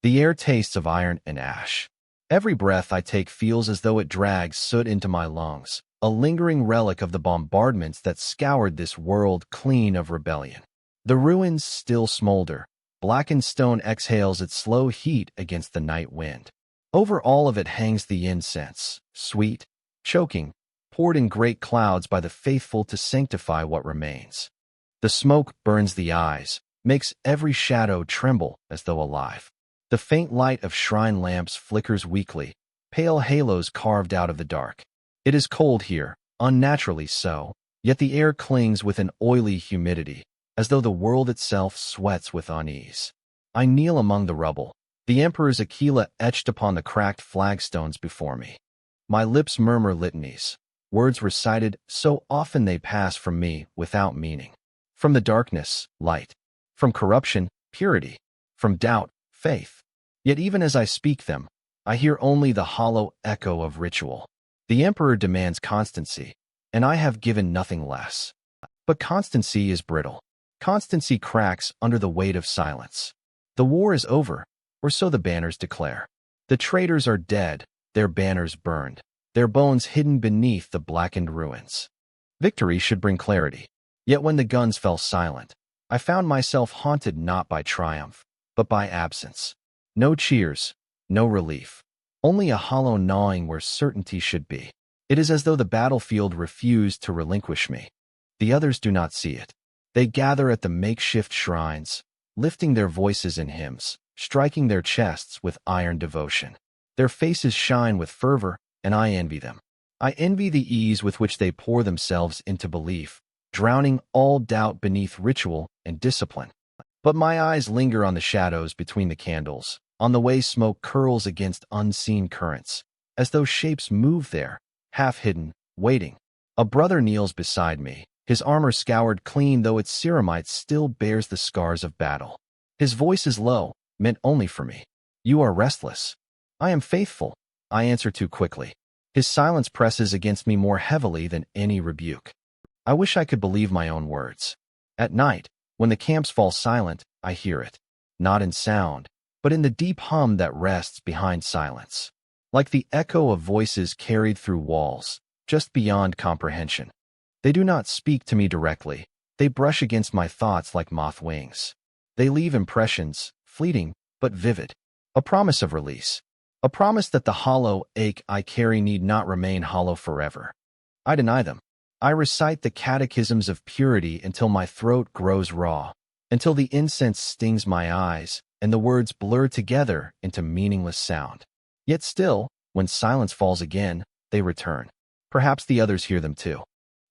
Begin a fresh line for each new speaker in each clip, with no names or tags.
The air tastes of iron and ash. Every breath I take feels as though it drags soot into my lungs, a lingering relic of the bombardments that scoured this world clean of rebellion. The ruins still smolder. Blackened stone exhales its slow heat against the night wind. Over all of it hangs the incense, sweet, choking, poured in great clouds by the faithful to sanctify what remains. The smoke burns the eyes, makes every shadow tremble as though alive. The faint light of shrine lamps flickers weakly, pale halos carved out of the dark. It is cold here, unnaturally so, yet the air clings with an oily humidity, as though the world itself sweats with unease. I kneel among the rubble, the Emperor's Aquila etched upon the cracked flagstones before me. My lips murmur litanies, words recited so often they pass from me without meaning. From the darkness, light. From corruption, purity. From doubt, faith. Yet even as I speak them, I hear only the hollow echo of ritual. The Emperor demands constancy, and I have given nothing less. But constancy is brittle. Constancy cracks under the weight of silence. The war is over, or so the banners declare. The traitors are dead, their banners burned, their bones hidden beneath the blackened ruins. Victory should bring clarity. Yet when the guns fell silent, I found myself haunted not by triumph, but by absence. No cheers, no relief. Only a hollow gnawing where certainty should be. It is as though the battlefield refused to relinquish me. The others do not see it. They gather at the makeshift shrines, lifting their voices in hymns, striking their chests with iron devotion. Their faces shine with fervor, and I envy them. I envy the ease with which they pour themselves into belief, drowning all doubt beneath ritual and discipline. But my eyes linger on the shadows between the candles, on the way smoke curls against unseen currents, as though shapes move there, half-hidden, waiting. A brother kneels beside me, his armor scoured clean though its ceramite still bears the scars of battle. His voice is low, meant only for me. You are restless. I am faithful, I answer too quickly. His silence presses against me more heavily than any rebuke. I wish I could believe my own words. At night, when the camps fall silent, I hear it, not in sound, but in the deep hum that rests behind silence, like the echo of voices carried through walls, just beyond comprehension. They do not speak to me directly, they brush against my thoughts like moth wings. They leave impressions, fleeting, but vivid. A promise of release. A promise that the hollow ache I carry need not remain hollow forever. I deny them. I recite the catechisms of purity until my throat grows raw, until the incense stings my eyes, and the words blur together into meaningless sound. Yet still, when silence falls again, they return. Perhaps the others hear them too.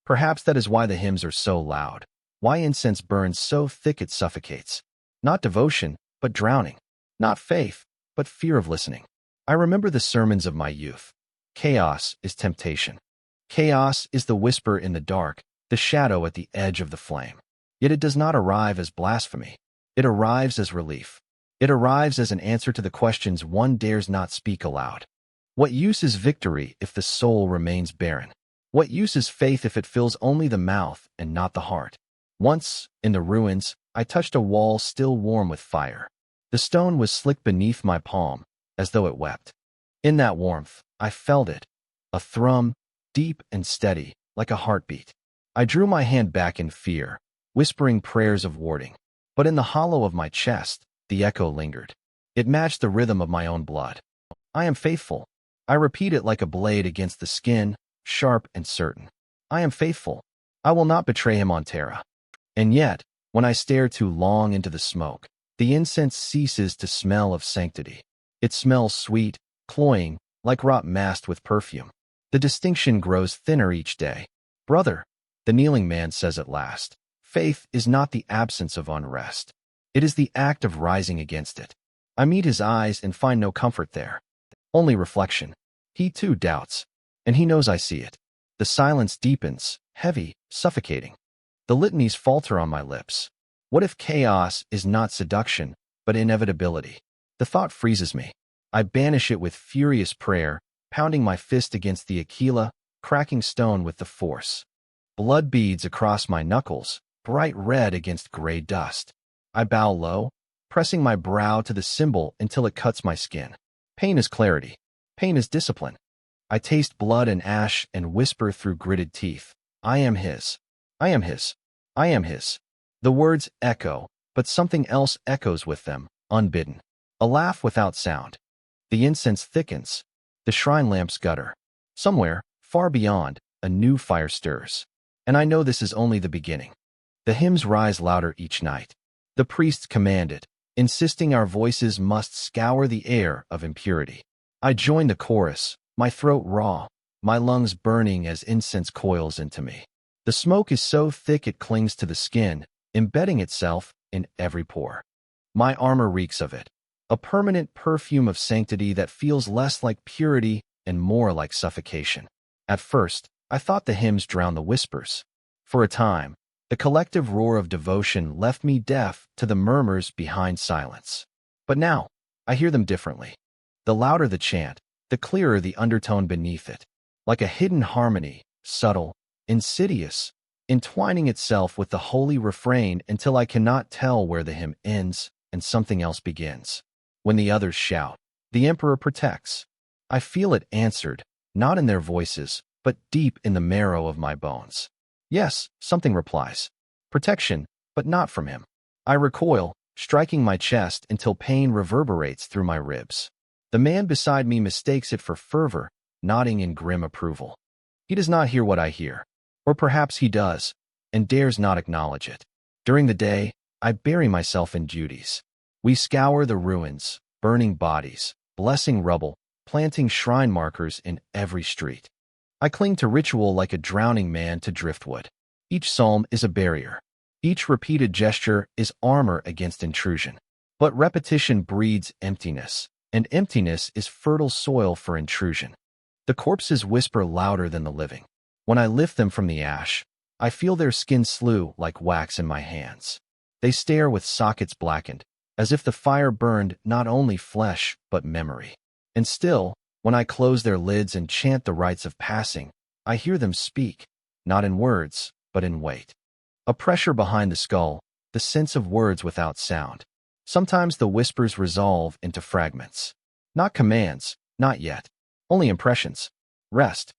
Perhaps that is why the hymns are so loud, why incense burns so thick it suffocates. Not devotion, but drowning. Not faith, but fear of listening. I remember the sermons of my youth. Chaos is temptation. Chaos is the whisper in the dark, the shadow at the edge of the flame. Yet it does not arrive as blasphemy. It arrives as relief. It arrives as an answer to the questions one dares not speak aloud. What use is victory if the soul remains barren? What use is faith if it fills only the mouth and not the heart? Once, in the ruins, I touched a wall still warm with fire. The stone was slick beneath my palm, as though it wept. In that warmth, I felt it, a thrum, deep and steady, like a heartbeat. I drew my hand back in fear, whispering prayers of warding. But in the hollow of my chest, the echo lingered. It matched the rhythm of my own blood. I am faithful. I repeat it like a blade against the skin, sharp and certain. I am faithful. I will not betray him on Terra. And yet, when I stare too long into the smoke, the incense ceases to smell of sanctity. It smells sweet, cloying, like rot masked with perfume. The distinction grows thinner each day. Brother, the kneeling man says at last, faith is not the absence of unrest. It is the act of rising against it. I meet his eyes and find no comfort there. Only reflection. He too doubts, and he knows I see it. The silence deepens, heavy, suffocating. The litanies falter on my lips. What if chaos is not seduction, but inevitability? The thought freezes me. I banish it with furious prayer, pounding my fist against the Aquila, cracking stone with the force. Blood beads across my knuckles, bright red against gray dust. I bow low, pressing my brow to the symbol until it cuts my skin. Pain is clarity. Pain is discipline. I taste blood and ash and whisper through gritted teeth. I am his. I am his. I am his. The words echo, but something else echoes with them, unbidden. A laugh without sound. The incense thickens. The shrine lamps gutter. Somewhere, far beyond, a new fire stirs. And I know this is only the beginning. The hymns rise louder each night. The priests command it, insisting our voices must scour the air of impurity. I join the chorus, my throat raw, my lungs burning as incense coils into me. The smoke is so thick it clings to the skin, embedding itself in every pore. My armor reeks of it, a permanent perfume of sanctity that feels less like purity and more like suffocation. At first, I thought the hymns drowned the whispers. For a time, the collective roar of devotion left me deaf to the murmurs behind silence. But now, I hear them differently. The louder the chant, the clearer the undertone beneath it, like a hidden harmony, subtle, insidious, entwining itself with the holy refrain until I cannot tell where the hymn ends and something else begins. When the others shout, the Emperor protects. I feel it answered, not in their voices, but deep in the marrow of my bones. Yes, something replies. Protection, but not from him. I recoil, striking my chest until pain reverberates through my ribs. The man beside me mistakes it for fervor, nodding in grim approval. He does not hear what I hear. Or perhaps he does, and dares not acknowledge it. During the day, I bury myself in duties. We scour the ruins, burning bodies, blessing rubble, planting shrine markers in every street. I cling to ritual like a drowning man to driftwood. Each psalm is a barrier. Each repeated gesture is armor against intrusion. But repetition breeds emptiness, and emptiness is fertile soil for intrusion. The corpses whisper louder than the living. When I lift them from the ash, I feel their skin slew like wax in my hands. They stare with sockets blackened, as if the fire burned not only flesh but memory. And still, when I close their lids and chant the rites of passing, I hear them speak, not in words, but in weight. A pressure behind the skull, the sense of words without sound. Sometimes the whispers resolve into fragments. Not commands, not yet. Only impressions. Rest.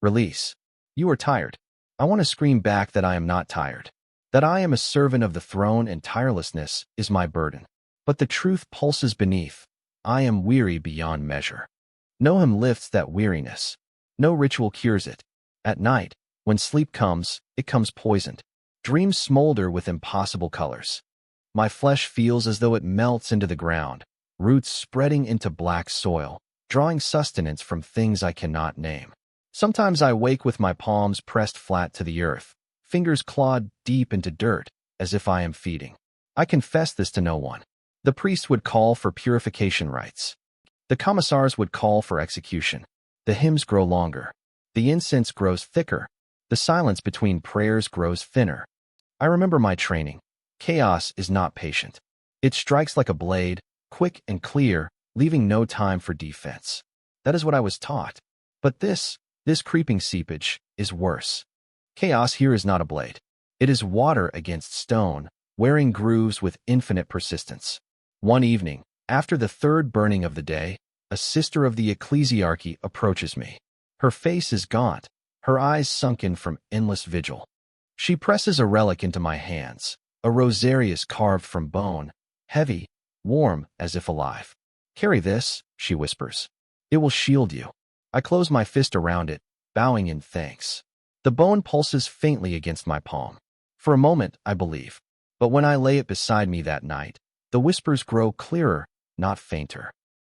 Release. You are tired. I want to scream back that I am not tired. That I am a servant of the throne and tirelessness is my burden. But the truth pulses beneath. I am weary beyond measure. No hymn lifts that weariness. No ritual cures it. At night, when sleep comes, it comes poisoned. Dreams smolder with impossible colors. My flesh feels as though it melts into the ground, roots spreading into black soil, drawing sustenance from things I cannot name. Sometimes I wake with my palms pressed flat to the earth, fingers clawed deep into dirt, as if I am feeding. I confess this to no one. The priest would call for purification rites. The commissars would call for execution. The hymns grow longer. The incense grows thicker. The silence between prayers grows thinner. I remember my training. Chaos is not patient. It strikes like a blade, quick and clear, leaving no time for defense. That is what I was taught. But this creeping seepage, is worse. Chaos here is not a blade. It is water against stone, wearing grooves with infinite persistence. One evening, after the third burning of the day, a sister of the ecclesiarchy approaches me. Her face is gaunt, her eyes sunken from endless vigil. She presses a relic into my hands, a rosarius carved from bone, heavy, warm as if alive. "Carry this," she whispers. "It will shield you." I close my fist around it, bowing in thanks. The bone pulses faintly against my palm. For a moment, I believe. But when I lay it beside me that night, the whispers grow clearer, not fainter.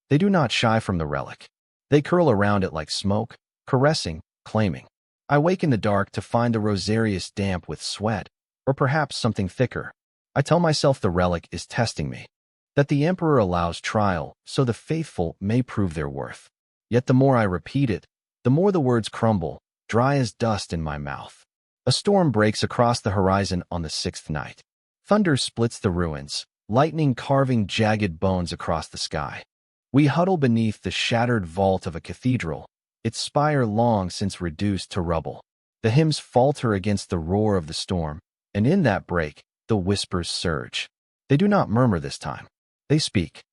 They do not shy from the relic. They curl around it like smoke, caressing, claiming. I wake in the dark to find the rosarius damp with sweat, or perhaps something thicker. I tell myself the relic is testing me, that the Emperor allows trial so the faithful may prove their worth. Yet the more I repeat it, the more the words crumble, dry as dust in my mouth. A storm breaks across the horizon on the sixth night. Thunder splits the ruins, lightning carving jagged bones across the sky. We huddle beneath the shattered vault of a cathedral, its spire long since reduced to rubble. The hymns falter against the roar of the storm, and in that break, the whispers surge. They do not murmur this time. They speak,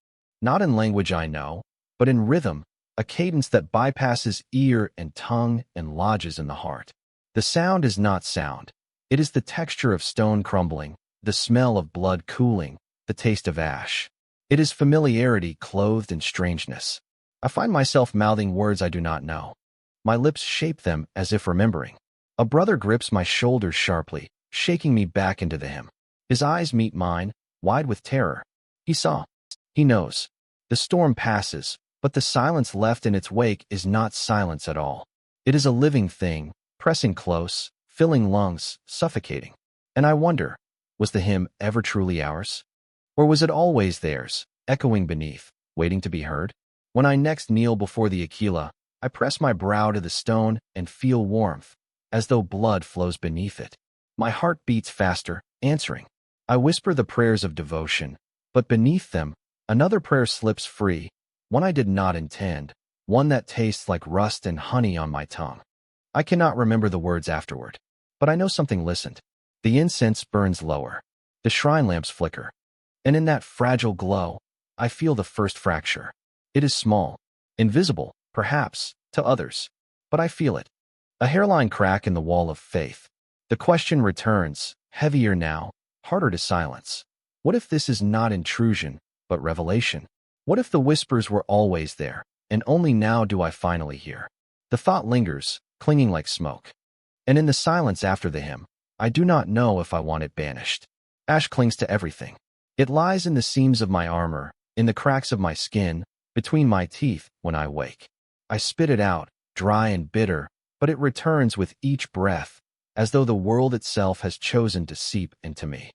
not in language I know, but in rhythm, a cadence that bypasses ear and tongue and lodges in the heart. The sound is not sound. It is the texture of stone crumbling, the smell of blood cooling, the taste of ash. It is familiarity clothed in strangeness. I find myself mouthing words I do not know. My lips shape them as if remembering. A brother grips my shoulders sharply, shaking me back into the hymn. His eyes meet mine, wide with terror. He saw. He knows. The storm passes, but the silence left in its wake is not silence at all. It is a living thing, pressing close, filling lungs, suffocating. And I wonder, was the hymn ever truly ours? Or was it always theirs, echoing beneath, waiting to be heard? When I next kneel before the Aquila, I press my brow to the stone and feel warmth, as though blood flows beneath it. My heart beats faster, answering. I whisper the prayers of devotion, but beneath them, another prayer slips free, one I did not intend, one that tastes like rust and honey on my tongue. I cannot remember the words afterward, but I know something listened. The incense burns lower. The shrine lamps flicker. And in that fragile glow, I feel the first fracture. It is small, invisible, perhaps, to others, but I feel it. A hairline crack in the wall of faith. The question returns, heavier now, harder to silence. What if this is not intrusion, but revelation? What if the whispers were always there, and only now do I finally hear? The thought lingers, clinging like smoke. And in the silence after the hymn, I do not know if I want it banished. Ash clings to everything. It lies in the seams of my armor, in the cracks of my skin, between my teeth when I wake. I spit it out, dry and bitter, but it returns with each breath, as though the world itself has chosen to seep into me.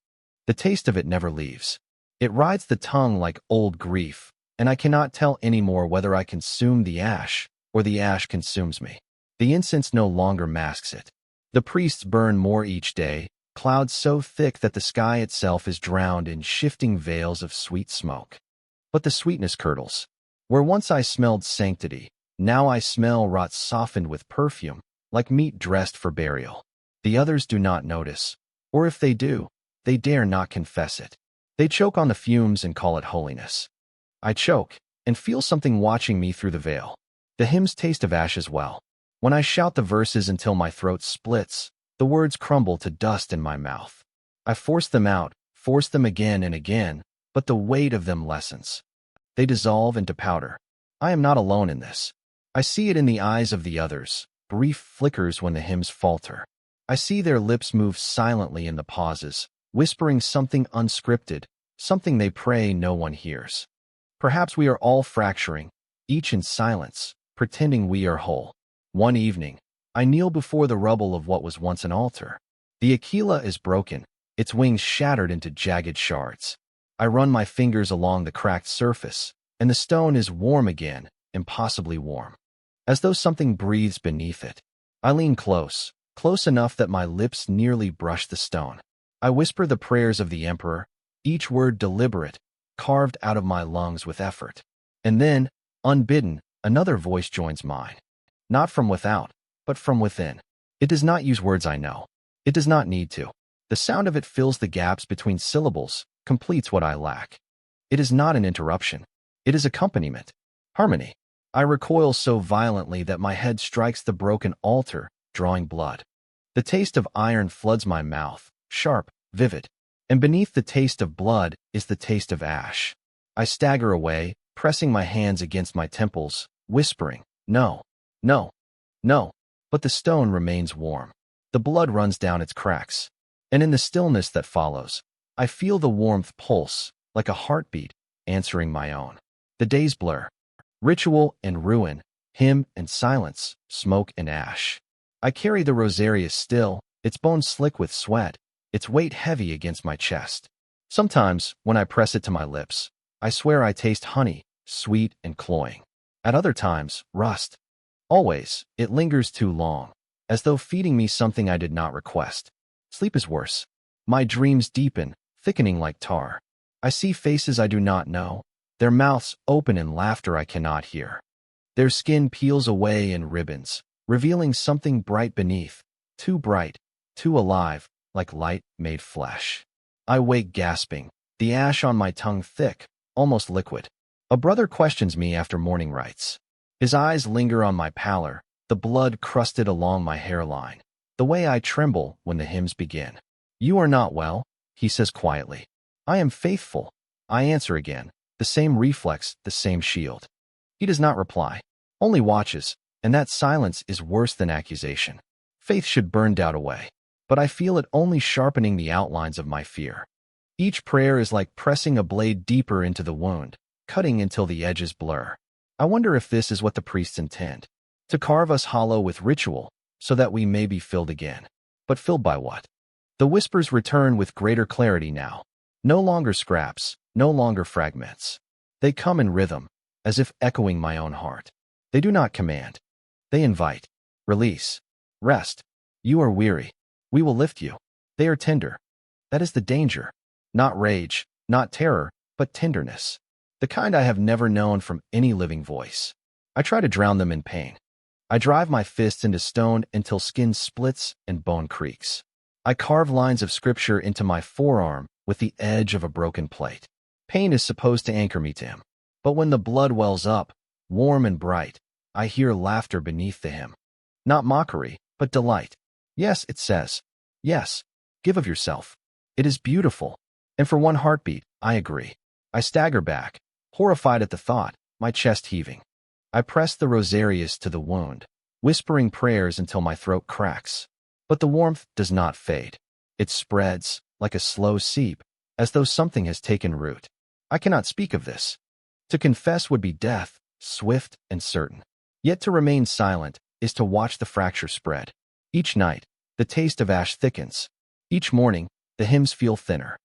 The taste of it never leaves. It rides the tongue like old grief, and I cannot tell anymore whether I consume the ash or the ash consumes me. The incense no longer masks it. The priests burn more each day, clouds so thick that the sky itself is drowned in shifting veils of sweet smoke. But the sweetness curdles. Where once I smelled sanctity, now I smell rot softened with perfume, like meat dressed for burial. The others do not notice, or if they do, they dare not confess it. They choke on the fumes and call it holiness. I choke, and feel something watching me through the veil. The hymns taste of ash as well. When I shout the verses until my throat splits, the words crumble to dust in my mouth. I force them out, force them again and again, but the weight of them lessens. They dissolve into powder. I am not alone in this. I see it in the eyes of the others, brief flickers when the hymns falter. I see their lips move silently in the pauses, whispering something unscripted, something they pray no one hears. Perhaps we are all fracturing, each in silence, pretending we are whole. One evening, I kneel before the rubble of what was once an altar. The Aquila is broken, its wings shattered into jagged shards. I run my fingers along the cracked surface, and the stone is warm again, impossibly warm. As though something breathes beneath it. I lean close, close enough that my lips nearly brush the stone. I whisper the prayers of the emperor, each word deliberate, carved out of my lungs with effort. And then, unbidden, another voice joins mine. Not from without, but from within. It does not use words I know. It does not need to. The sound of it fills the gaps between syllables, completes what I lack. It is not an interruption. It is accompaniment. Harmony. I recoil so violently that my head strikes the broken altar, drawing blood. The taste of iron floods my mouth, sharp, vivid. And beneath the taste of blood is the taste of ash. I stagger away, pressing my hands against my temples, whispering, no, no, no. But the stone remains warm. The blood runs down its cracks. And in the stillness that follows, I feel the warmth pulse, like a heartbeat, answering my own. The days blur. Ritual and ruin, hymn and silence, smoke and ash. I carry the rosarius still, its bones slick with sweat, its weight heavy against my chest. Sometimes, when I press it to my lips, I swear I taste honey, sweet and cloying. At other times, rust. Always, it lingers too long, as though feeding me something I did not request. Sleep is worse. My dreams deepen, thickening like tar. I see faces I do not know, their mouths open in laughter I cannot hear. Their skin peels away in ribbons, revealing something bright beneath, too bright, too alive, like light made flesh. I wake gasping, the ash on my tongue thick, almost liquid. A brother questions me after morning rites. His eyes linger on my pallor, the blood crusted along my hairline, the way I tremble when the hymns begin. "You are not well," he says quietly. "I am faithful," I answer again, the same reflex, the same shield. He does not reply, only watches, and that silence is worse than accusation. Faith should burn doubt away, but I feel it only sharpening the outlines of my fear. Each prayer is like pressing a blade deeper into the wound, cutting until the edges blur. I wonder if this is what the priests intend, to carve us hollow with ritual, so that we may be filled again. But filled by what? The whispers return with greater clarity now. No longer scraps, no longer fragments. They come in rhythm, as if echoing my own heart. They do not command. They invite. Release. Rest. You are weary. We will lift you. They are tender. That is the danger. Not rage, not terror, but tenderness. The kind I have never known from any living voice. I try to drown them in pain. I drive my fists into stone until skin splits and bone creaks. I carve lines of scripture into my forearm with the edge of a broken plate. Pain is supposed to anchor me to him. But when the blood wells up, warm and bright, I hear laughter beneath the hymn. Not mockery, but delight. Yes, it says. Yes, give of yourself. It is beautiful. And for one heartbeat, I agree. I stagger back, horrified at the thought, my chest heaving. I press the rosarius to the wound, whispering prayers until my throat cracks. But the warmth does not fade. It spreads, like a slow seep, as though something has taken root. I cannot speak of this. To confess would be death, swift and certain. Yet to remain silent is to watch the fracture spread. Each night, the taste of ash thickens. Each morning, the hymns feel thinner.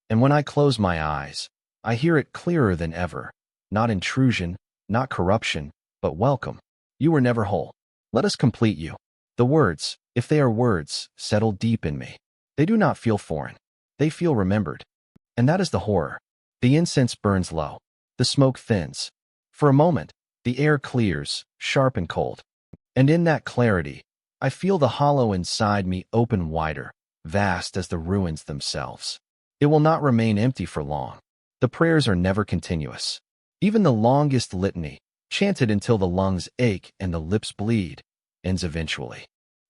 And when I close my eyes, I hear it clearer than ever. Not intrusion, not corruption, but welcome. You were never whole. Let us complete you. The words, if they are words, settle deep in me. They do not feel foreign. They feel remembered. And that is the horror. The incense burns low. The smoke thins. For a moment, the air clears, sharp and cold. And in that clarity, I feel the hollow inside me open wider, vast as the ruins themselves. It will not remain empty for long. The prayers are never continuous. Even the longest litany, chanted until the lungs ache and the lips bleed, ends eventually.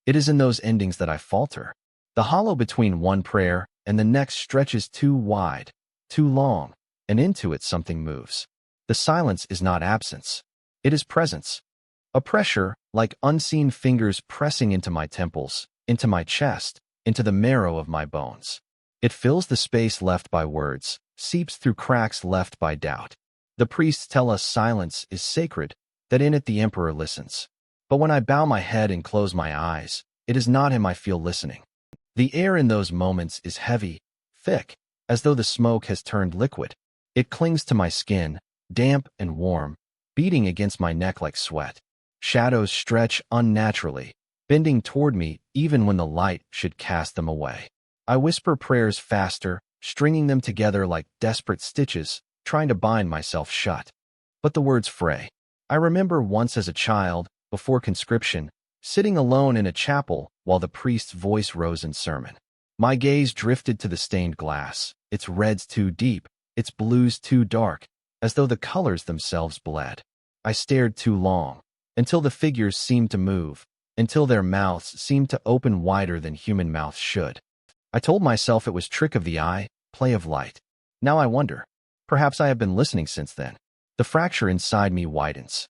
It is in those endings that I falter. The hollow between one prayer and the next stretches too wide, too long, and into it something moves. The silence is not absence. It is presence. A pressure, like unseen fingers pressing into my temples, into my chest, into the marrow of my bones. It fills the space left by words, seeps through cracks left by doubt. The priests tell us silence is sacred, that in it the emperor listens. But when I bow my head and close my eyes, it is not him I feel listening. The air in those moments is heavy, thick, as though the smoke has turned liquid. It clings to my skin, damp and warm, beating against my neck like sweat. Shadows stretch unnaturally, bending toward me even when the light should cast them away. I whisper prayers faster, stringing them together like desperate stitches, trying to bind myself shut. But the words fray. I remember once as a child, before conscription, sitting alone in a chapel while the priest's voice rose in sermon. My gaze drifted to the stained glass, its reds too deep, its blues too dark, as though the colors themselves bled. I stared too long, until the figures seemed to move, until their mouths seemed to open wider than human mouths should. I told myself it was trick of the eye, play of light. Now I wonder. Perhaps I have been listening since then. The fracture inside me widens.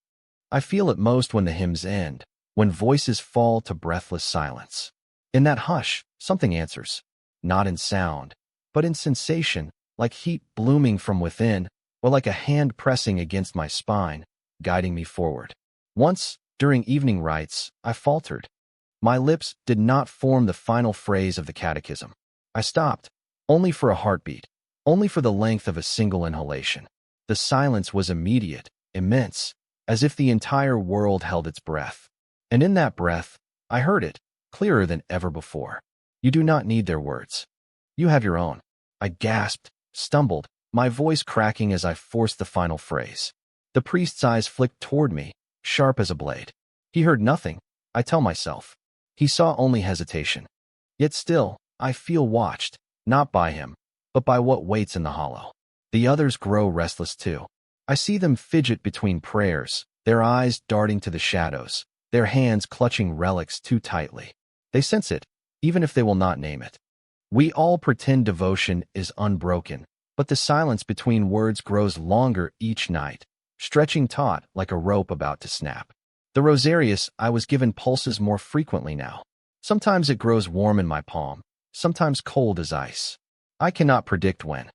I feel it most when the hymns end, when voices fall to breathless silence. In that hush, something answers. Not in sound, but in sensation, like heat blooming from within, or like a hand pressing against my spine, guiding me forward. Once, during evening rites, I faltered. My lips did not form the final phrase of the catechism. I stopped, only for a heartbeat, only for the length of a single inhalation. The silence was immediate, immense, as if the entire world held its breath. And in that breath, I heard it, clearer than ever before. You do not need their words. You have your own. I gasped, stumbled, my voice cracking as I forced the final phrase. The priest's eyes flicked toward me, sharp as a blade. He heard nothing, I tell myself. He saw only hesitation. Yet still, I feel watched, not by him, but by what waits in the hollow. The others grow restless too. I see them fidget between prayers, their eyes darting to the shadows, their hands clutching relics too tightly. They sense it, even if they will not name it. We all pretend devotion is unbroken, but the silence between words grows longer each night, stretching taut like a rope about to snap. The Rosarius I was given pulses more frequently now. Sometimes it grows warm in my palm, sometimes cold as ice. I cannot predict when.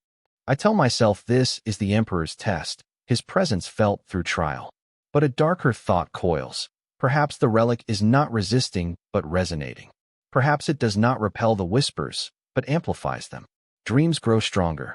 I tell myself this is the Emperor's test, his presence felt through trial. But a darker thought coils. Perhaps the relic is not resisting, but resonating. Perhaps it does not repel the whispers, but amplifies them. Dreams grow stronger.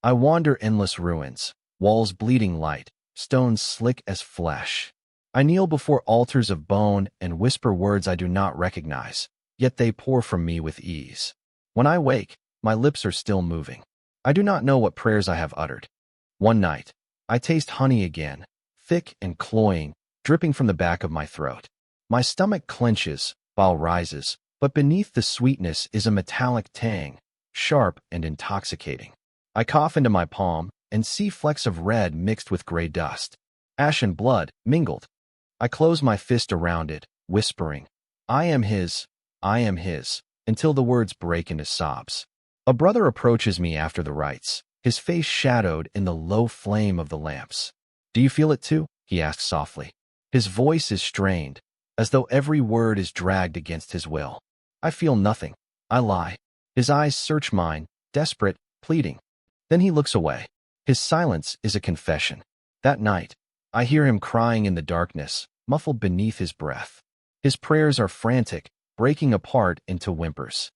I wander endless ruins, walls bleeding light, stones slick as flesh. I kneel before altars of bone and whisper words I do not recognize, yet they pour from me with ease. When I wake, my lips are still moving. I do not know what prayers I have uttered. One night, I taste honey again, thick and cloying, dripping from the back of my throat. My stomach clenches, bile rises, but beneath the sweetness is a metallic tang, sharp and intoxicating. I cough into my palm and see flecks of red mixed with gray dust. Ash and blood mingled. I close my fist around it, whispering, I am his, until the words break into sobs. A brother approaches me after the rites, his face shadowed in the low flame of the lamps. Do you feel it too? He asks softly. His voice is strained, as though every word is dragged against his will. I feel nothing. I lie. His eyes search mine, desperate, pleading. Then he looks away. His silence is a confession. That night, I hear him crying in the darkness, muffled beneath his breath. His prayers are frantic, breaking apart into whimpers.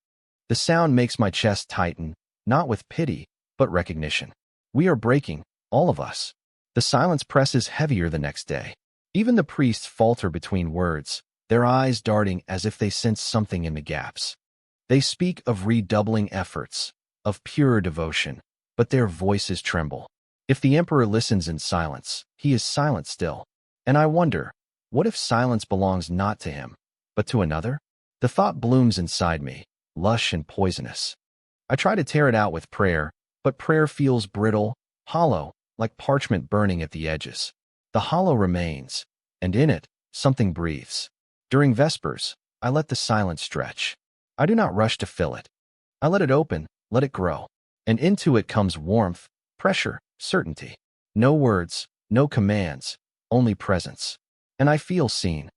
The sound makes my chest tighten, not with pity, but recognition. We are breaking, all of us. The silence presses heavier the next day. Even the priests falter between words, their eyes darting as if they sense something in the gaps. They speak of redoubling efforts, of pure devotion, but their voices tremble. If the Emperor listens in silence, he is silent still. And I wonder, what if silence belongs not to him, but to another? The thought blooms inside me, lush and poisonous. I try to tear it out with prayer, but prayer feels brittle, hollow, like parchment burning at the edges. The hollow remains, and in it, something breathes. During Vespers, I let the silence stretch. I do not rush to fill it. I let it open, let it grow. And into it comes warmth, pressure, certainty. No words, no commands, only presence. And I feel seen.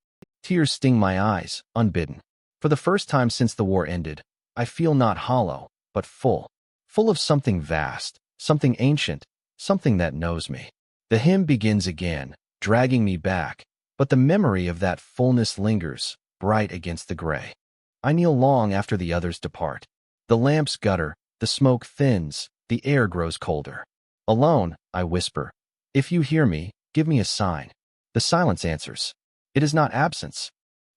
Tears sting my eyes, unbidden. For the first time since the war ended, I feel not hollow, but full. Full of something vast, something ancient, something that knows me. The hymn begins again, dragging me back, but the memory of that fullness lingers, bright against the gray. I kneel long after the others depart. The lamps gutter, the smoke thins, the air grows colder. Alone, I whisper, if you hear me, give me a sign. The silence answers. It is not absence.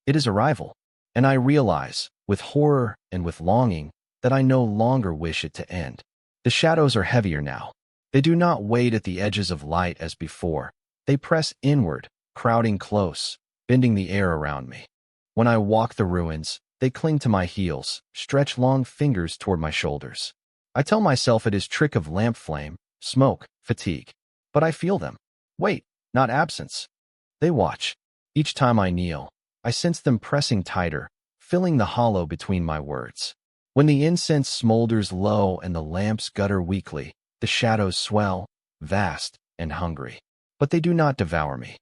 It is arrival. And I realize, with horror and with longing, that I no longer wish it to end. The shadows are heavier now. They do not wait at the edges of light as before. They press inward, crowding close, bending the air around me. When I walk the ruins, they cling to my heels, stretch long fingers toward my shoulders. I tell myself it is trick of lamp flame, smoke, fatigue. But I feel them. Wait, not absence. They watch. Each time I kneel, I sense them pressing tighter, filling the hollow between my words. When the incense smolders low and the lamps gutter weakly, the shadows swell, vast and hungry. But they do not devour me.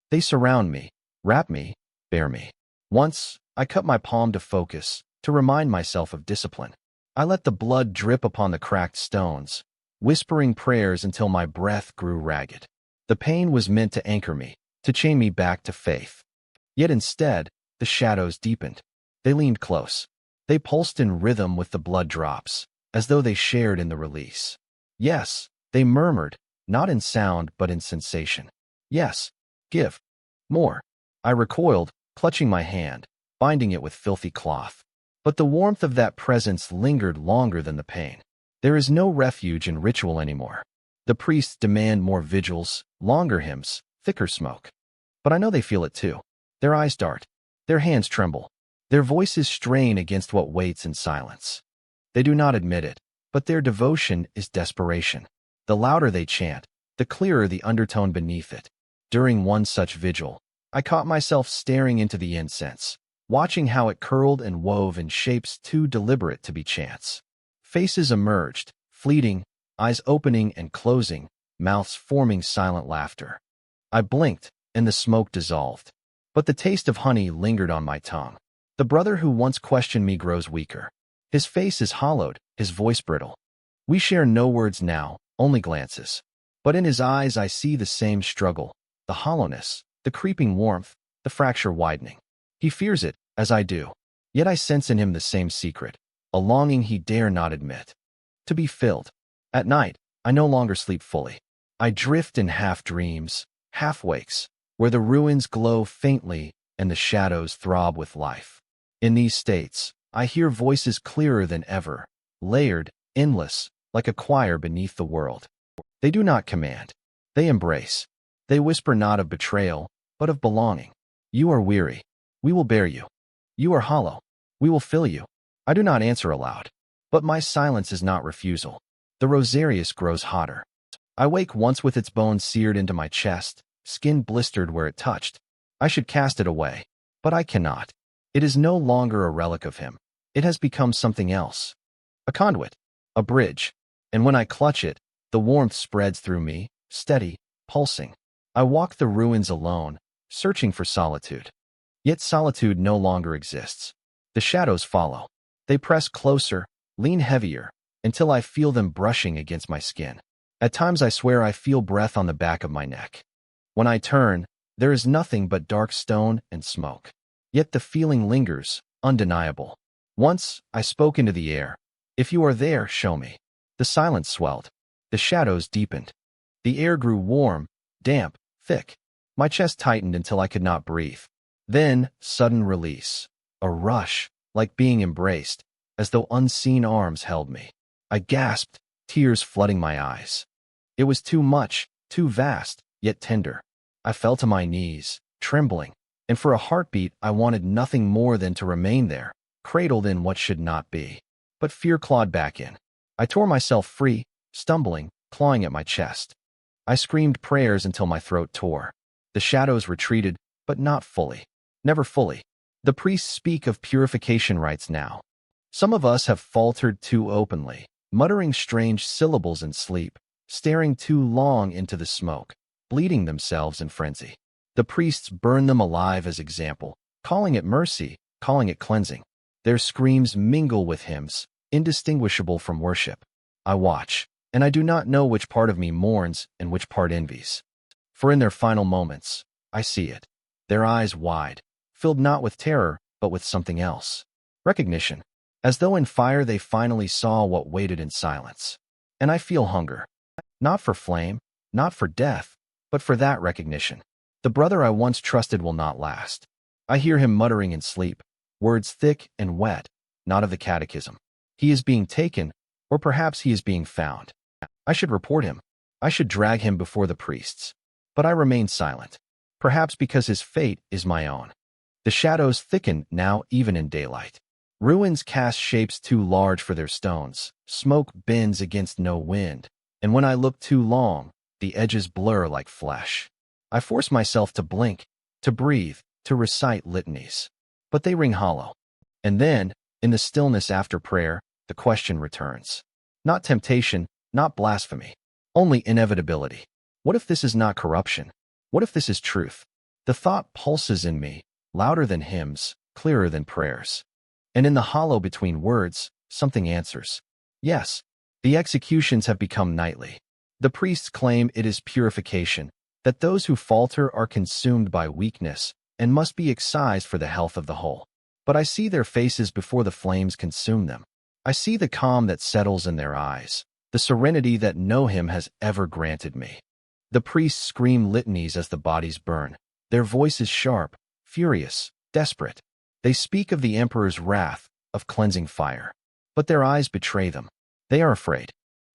They surround me, wrap me, bear me. Once, I cut my palm to focus, to remind myself of discipline. I let the blood drip upon the cracked stones, whispering prayers until my breath grew ragged. The pain was meant to anchor me, to chain me back to faith. Yet instead, the shadows deepened. They leaned close. They pulsed in rhythm with the blood drops, as though they shared in the release. Yes, they murmured, not in sound but in sensation. Yes, give. More. I recoiled, clutching my hand, binding it with filthy cloth. But the warmth of that presence lingered longer than the pain. There is no refuge in ritual anymore. The priests demand more vigils, longer hymns, thicker smoke. But I know they feel it too. Their eyes dart. Their hands tremble. Their voices strain against what waits in silence. They do not admit it, but their devotion is desperation. The louder they chant, the clearer the undertone beneath it. During one such vigil, I caught myself staring into the incense, watching how it curled and wove in shapes too deliberate to be chance. Faces emerged, fleeting, eyes opening and closing, mouths forming silent laughter. I blinked, and the smoke dissolved. But the taste of honey lingered on my tongue. The brother who once questioned me grows weaker. His face is hollowed, his voice brittle. We share no words now, only glances. But in his eyes I see the same struggle, the hollowness, the creeping warmth, the fracture widening. He fears it, as I do. Yet I sense in him the same secret, a longing he dare not admit. To be filled. At night, I no longer sleep fully. I drift in half-dreams, half-wakes, where the ruins glow faintly and the shadows throb with life. In these states, I hear voices clearer than ever, layered, endless, like a choir beneath the world. They do not command. They embrace. They whisper not of betrayal, but of belonging. You are weary. We will bear you. You are hollow. We will fill you. I do not answer aloud. But my silence is not refusal. The rosarius grows hotter. I wake once with its bones seared into my chest, skin blistered where it touched. I should cast it away. But I cannot. It is no longer a relic of him. It has become something else. A conduit. A bridge. And when I clutch it, the warmth spreads through me, steady, pulsing. I walk the ruins alone, searching for solitude. Yet solitude no longer exists. The shadows follow. They press closer, lean heavier, until I feel them brushing against my skin. At times I swear I feel breath on the back of my neck. When I turn, there is nothing but dark stone and smoke. Yet the feeling lingers, undeniable. Once, I spoke into the air. If you are there, show me. The silence swelled. The shadows deepened. The air grew warm, damp, thick. My chest tightened until I could not breathe. Then, sudden release. A rush, like being embraced, as though unseen arms held me. I gasped, tears flooding my eyes. It was too much, too vast, yet tender. I fell to my knees, trembling, and for a heartbeat I wanted nothing more than to remain there, cradled in what should not be. But fear clawed back in. I tore myself free, stumbling, clawing at my chest. I screamed prayers until my throat tore. The shadows retreated, but not fully. Never fully. The priests speak of purification rites now. Some of us have faltered too openly, muttering strange syllables in sleep, staring too long into the smoke, bleeding themselves in frenzy. The priests burn them alive as example, calling it mercy, calling it cleansing. Their screams mingle with hymns, indistinguishable from worship. I watch, and I do not know which part of me mourns and which part envies. For in their final moments, I see it. Their eyes wide, filled not with terror, but with something else. Recognition. As though in fire they finally saw what waited in silence. And I feel hunger. Not for flame, not for death, but for that recognition. The brother I once trusted will not last. I hear him muttering in sleep, words thick and wet, not of the catechism. He is being taken, or perhaps he is being found. I should report him. I should drag him before the priests. But I remain silent, perhaps because his fate is my own. The shadows thicken now even in daylight. Ruins cast shapes too large for their stones. Smoke bends against no wind. And when I look too long, the edges blur like flesh. I force myself to blink, to breathe, to recite litanies. But they ring hollow. And then, in the stillness after prayer, the question returns. Not temptation, not blasphemy. Only inevitability. What if this is not corruption? What if this is truth? The thought pulses in me, louder than hymns, clearer than prayers. And in the hollow between words, something answers. Yes, the executions have become nightly. The priests claim it is purification, that those who falter are consumed by weakness and must be excised for the health of the whole. But I see their faces before the flames consume them. I see the calm that settles in their eyes, the serenity that no hymn has ever granted me. The priests scream litanies as the bodies burn. Their voices sharp, furious, desperate. They speak of the emperor's wrath, of cleansing fire. But their eyes betray them. They are afraid.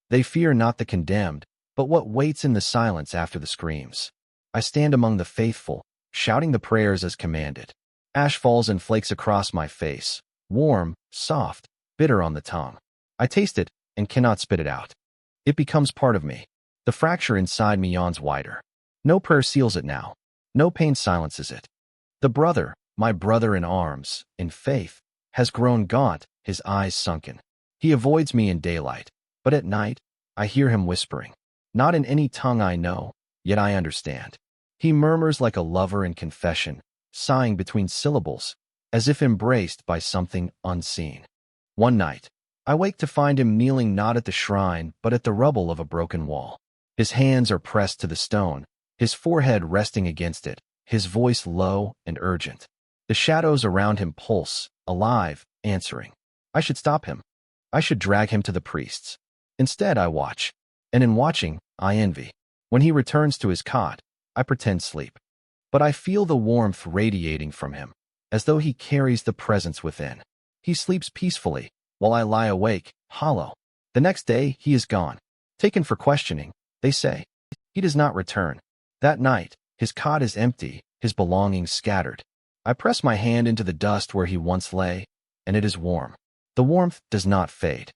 They fear not the condemned, but what waits in the silence after the screams. I stand among the faithful, shouting the prayers as commanded. Ash falls and flakes across my face, warm, soft, bitter on the tongue. I taste it and cannot spit it out. It becomes part of me. The fracture inside me yawns wider. No prayer seals it now. No pain silences it. The brother, my brother in arms, in faith, has grown gaunt, his eyes sunken. He avoids me in daylight, but at night, I hear him whispering. Not in any tongue I know, yet I understand. He murmurs like a lover in confession, sighing between syllables, as if embraced by something unseen. One night, I wake to find him kneeling not at the shrine, but at the rubble of a broken wall. His hands are pressed to the stone, his forehead resting against it, his voice low and urgent. The shadows around him pulse, alive, answering. I should stop him. I should drag him to the priests. Instead, I watch. And in watching, I envy. When he returns to his cot, I pretend sleep. But I feel the warmth radiating from him, as though he carries the presence within. He sleeps peacefully, while I lie awake, hollow. The next day, he is gone. Taken for questioning, they say. He does not return. That night, his cot is empty, his belongings scattered. I press my hand into the dust where he once lay, and it is warm. The warmth does not fade.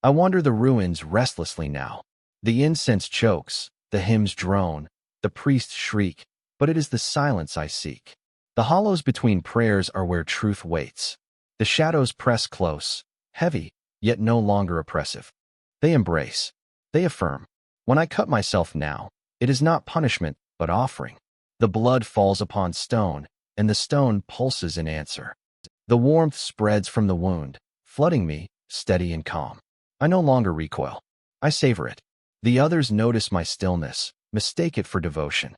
I wander the ruins restlessly now. The incense chokes, the hymns drone, the priests shriek, but it is the silence I seek. The hollows between prayers are where truth waits. The shadows press close, heavy, yet no longer oppressive. They embrace. They affirm. When I cut myself now, it is not punishment, but offering. The blood falls upon stone, and the stone pulses in answer. The warmth spreads from the wound, flooding me, steady and calm. I no longer recoil. I savor it. The others notice my stillness, mistake it for devotion.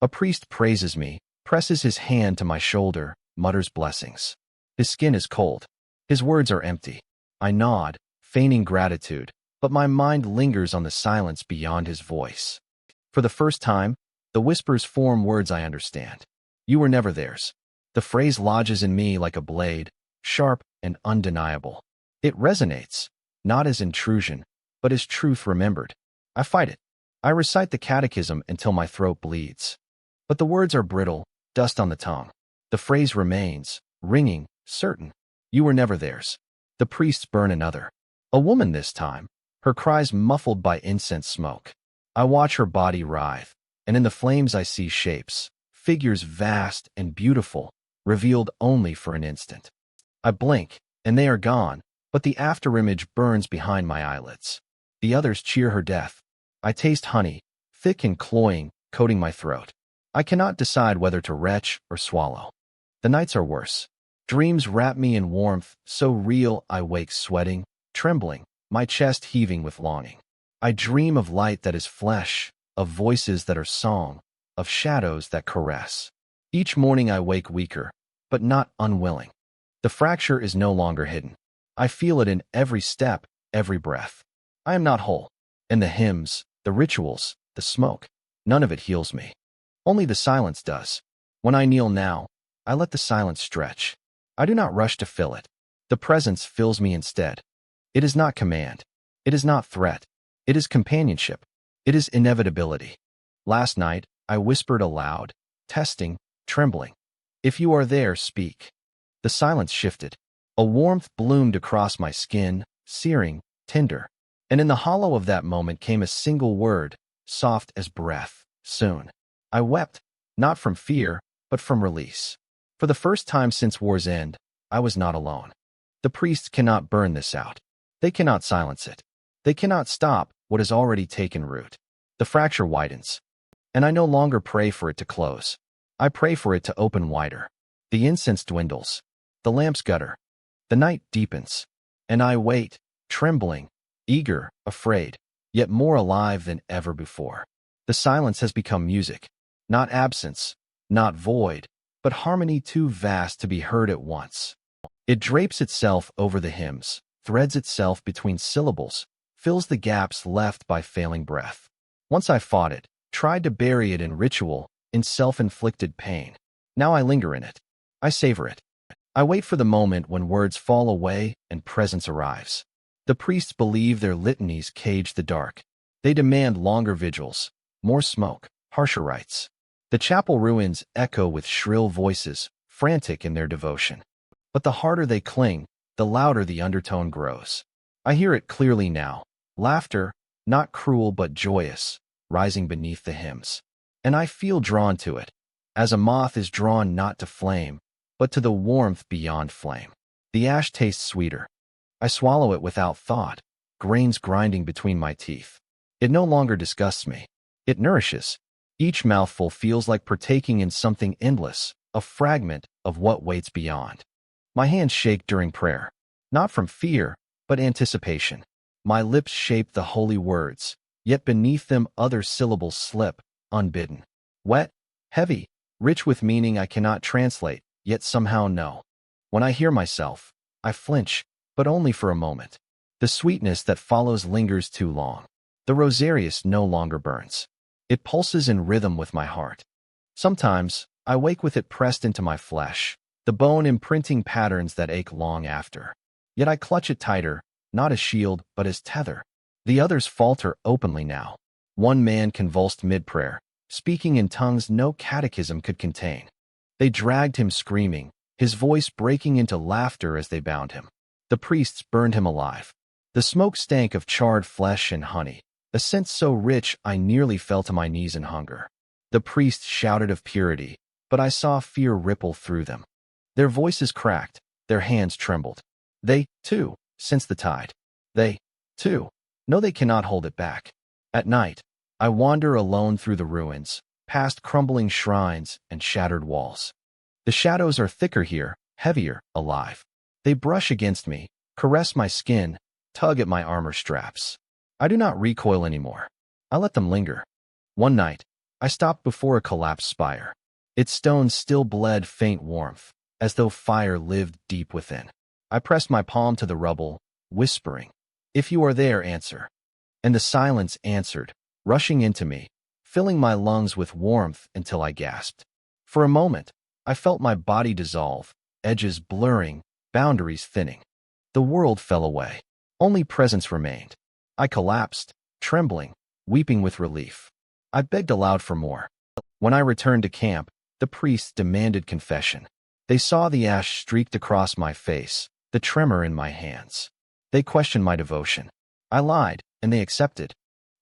A priest praises me, presses his hand to my shoulder, mutters blessings. His skin is cold. His words are empty. I nod, feigning gratitude, but my mind lingers on the silence beyond his voice. For the first time, the whispers form words I understand. You were never theirs. The phrase lodges in me like a blade, sharp and undeniable. It resonates, not as intrusion, but as truth remembered. I fight it. I recite the catechism until my throat bleeds. But the words are brittle, dust on the tongue. The phrase remains, ringing, certain. You were never theirs. The priests burn another. A woman this time, her cries muffled by incense smoke. I watch her body writhe, and in the flames I see shapes, figures vast and beautiful, revealed only for an instant. I blink, and they are gone, but the afterimage burns behind my eyelids. The others cheer her death. I taste honey, thick and cloying, coating my throat. I cannot decide whether to retch or swallow. The nights are worse. Dreams wrap me in warmth, so real I wake sweating, trembling, my chest heaving with longing. I dream of light that is flesh, of voices that are song, of shadows that caress. Each morning I wake weaker, but not unwilling. The fracture is no longer hidden. I feel it in every step, every breath. I am not whole. And the hymns, the rituals, the smoke, none of it heals me. Only the silence does. When I kneel now, I let the silence stretch. I do not rush to fill it. The presence fills me instead. It is not command. It is not threat. It is companionship. It is inevitability. Last night, I whispered aloud, testing, trembling. If you are there, speak. The silence shifted. A warmth bloomed across my skin, searing, tender. And in the hollow of that moment came a single word, soft as breath, soon. I wept, not from fear, but from release. For the first time since war's end, I was not alone. The priests cannot burn this out. They cannot silence it. They cannot stop what has already taken root. The fracture widens, and I no longer pray for it to close. I pray for it to open wider. The incense dwindles. The lamps gutter. The night deepens, and I wait, trembling, eager, afraid, yet more alive than ever before. The silence has become music, not absence, not void, but harmony too vast to be heard at once. It drapes itself over the hymns, threads itself between syllables, fills the gaps left by failing breath. Once I fought it, tried to bury it in ritual, in self-inflicted pain. Now I linger in it. I savor it. I wait for the moment when words fall away and presence arrives. The priests believe their litanies cage the dark. They demand longer vigils, more smoke, harsher rites. The chapel ruins echo with shrill voices, frantic in their devotion. But the harder they cling, the louder the undertone grows. I hear it clearly now. Laughter, not cruel but joyous. rising beneath the hymns. And I feel drawn to it, as a moth is drawn not to flame, but to the warmth beyond flame. The ash tastes sweeter. I swallow it without thought, grains grinding between my teeth. It no longer disgusts me. It nourishes. Each mouthful feels like partaking in something endless, a fragment of what waits beyond. My hands shake during prayer, not from fear, but anticipation. My lips shape the holy words, yet beneath them other syllables slip, unbidden. Wet, heavy, rich with meaning I cannot translate, yet somehow know. When I hear myself, I flinch, but only for a moment. The sweetness that follows lingers too long. The rosarius no longer burns. It pulses in rhythm with my heart. Sometimes, I wake with it pressed into my flesh, the bone imprinting patterns that ache long after. Yet I clutch it tighter, not as shield, but as tether. The others falter openly now. One man convulsed mid-prayer, speaking in tongues no catechism could contain. They dragged him screaming, his voice breaking into laughter as they bound him. The priests burned him alive. The smoke stank of charred flesh and honey, a scent so rich I nearly fell to my knees in hunger. The priests shouted of purity, but I saw fear ripple through them. Their voices cracked, their hands trembled. They, too, sense the tide. They, too, know they cannot hold it back. At night, I wander alone through the ruins, past crumbling shrines and shattered walls. The shadows are thicker here, heavier, alive. They brush against me, caress my skin, tug at my armor straps. I do not recoil anymore. I let them linger. One night, I stopped before a collapsed spire. Its stones still bled faint warmth, as though fire lived deep within. I pressed my palm to the rubble, whispering, "If you are there, answer." And the silence answered, rushing into me, filling my lungs with warmth until I gasped. For a moment, I felt my body dissolve, edges blurring, boundaries thinning. The world fell away. Only presence remained. I collapsed, trembling, weeping with relief. I begged aloud for more. When I returned to camp, the priests demanded confession. They saw the ash streaked across my face, the tremor in my hands. They questioned my devotion. I lied, and they accepted.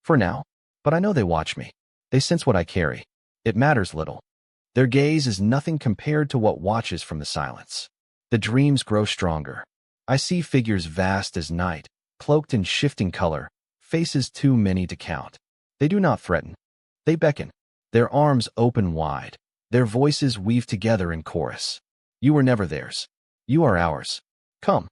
For now, but I know they watch me. They sense what I carry. It matters little. Their gaze is nothing compared to what watches from the silence. The dreams grow stronger. I see figures vast as night, cloaked in shifting color, faces too many to count. They do not threaten. They beckon. Their arms open wide. Their voices weave together in chorus. You were never theirs. You are ours. Come.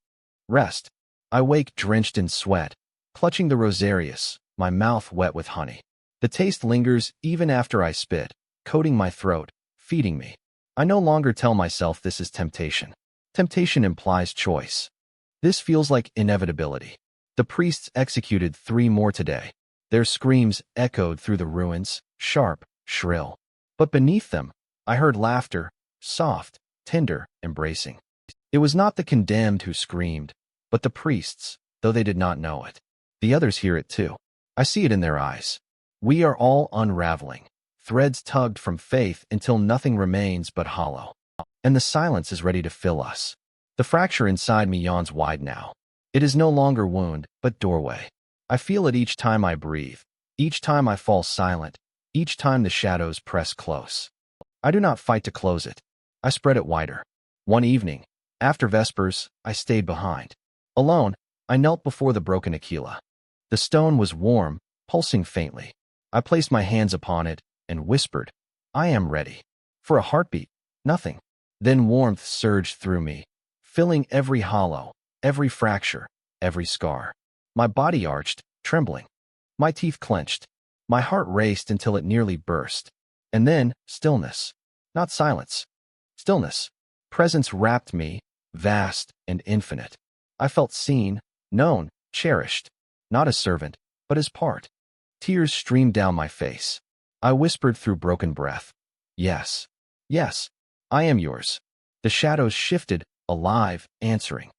Rest. I wake drenched in sweat, clutching the rosarius, my mouth wet with honey. The taste lingers even after I spit, coating my throat, feeding me. I no longer tell myself this is temptation. Temptation implies choice. This feels like inevitability. The priests executed 3 more today. Their screams echoed through the ruins, sharp, shrill. But beneath them, I heard laughter, soft, tender, embracing. It was not the condemned who screamed, but the priests, though they did not know it. The others hear it too. I see it in their eyes. We are all unraveling, threads tugged from faith until nothing remains but hollow. And the silence is ready to fill us. The fracture inside me yawns wide now. It is no longer wound, but doorway. I feel it each time I breathe, each time I fall silent, each time the shadows press close. I do not fight to close it. I spread it wider. One evening, after Vespers, I stayed behind. Alone, I knelt before the broken Aquila. The stone was warm, pulsing faintly. I placed my hands upon it and whispered, "I am ready." For a heartbeat, nothing. Then warmth surged through me, filling every hollow, every fracture, every scar. My body arched, trembling. My teeth clenched. My heart raced until it nearly burst. And then, stillness. Not silence. Stillness. Presence wrapped me, vast and infinite. I felt seen, known, cherished. Not as servant, but as part. Tears streamed down my face. I whispered through broken breath, "Yes, yes, I am yours." The shadows shifted, alive, answering.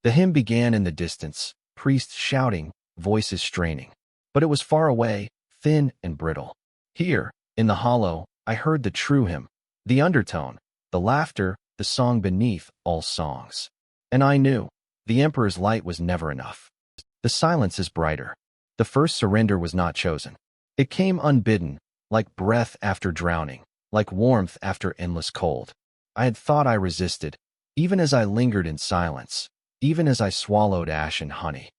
The hymn began in the distance, priests shouting, voices straining. But it was far away, thin and brittle. Here, in the hollow, I heard the true hymn, the undertone, the laughter, the song beneath all songs. And I knew, the Emperor's light was never enough. The silence is brighter. The first surrender was not chosen. It came unbidden, like breath after drowning, like warmth after endless cold. I had thought I resisted, even as I lingered in silence, even as I swallowed ash and honey.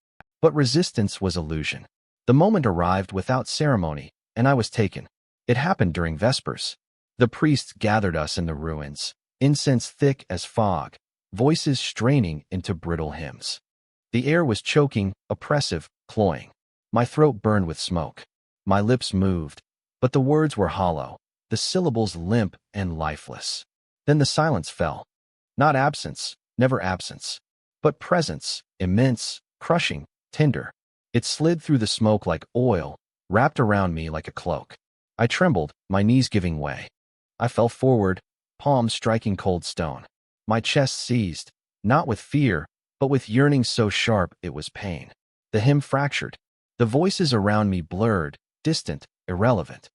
But resistance was illusion. The moment arrived without ceremony, and I was taken. It happened during Vespers. The priests gathered us in the ruins, incense thick as fog, voices straining into brittle hymns. The air was choking, oppressive, cloying. My throat burned with smoke. My lips moved, but the words were hollow, the syllables limp and lifeless. Then the silence fell. Not absence, never absence, but presence, immense, crushing, tender. It slid through the smoke like oil, wrapped around me like a cloak. I trembled, my knees giving way. I fell forward, palms striking cold stone. My chest seized, not with fear, but with yearning so sharp it was pain. The hymn fractured. The voices around me blurred, distant, irrelevant.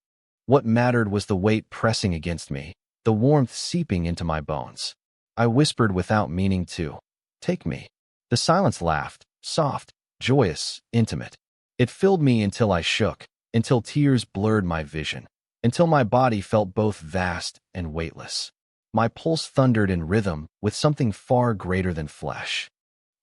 What mattered was the weight pressing against me, the warmth seeping into my bones. I whispered without meaning to. Take me. The silence laughed, soft, joyous, intimate. It filled me until I shook, until tears blurred my vision, until my body felt both vast and weightless. My pulse thundered in rhythm with something far greater than flesh.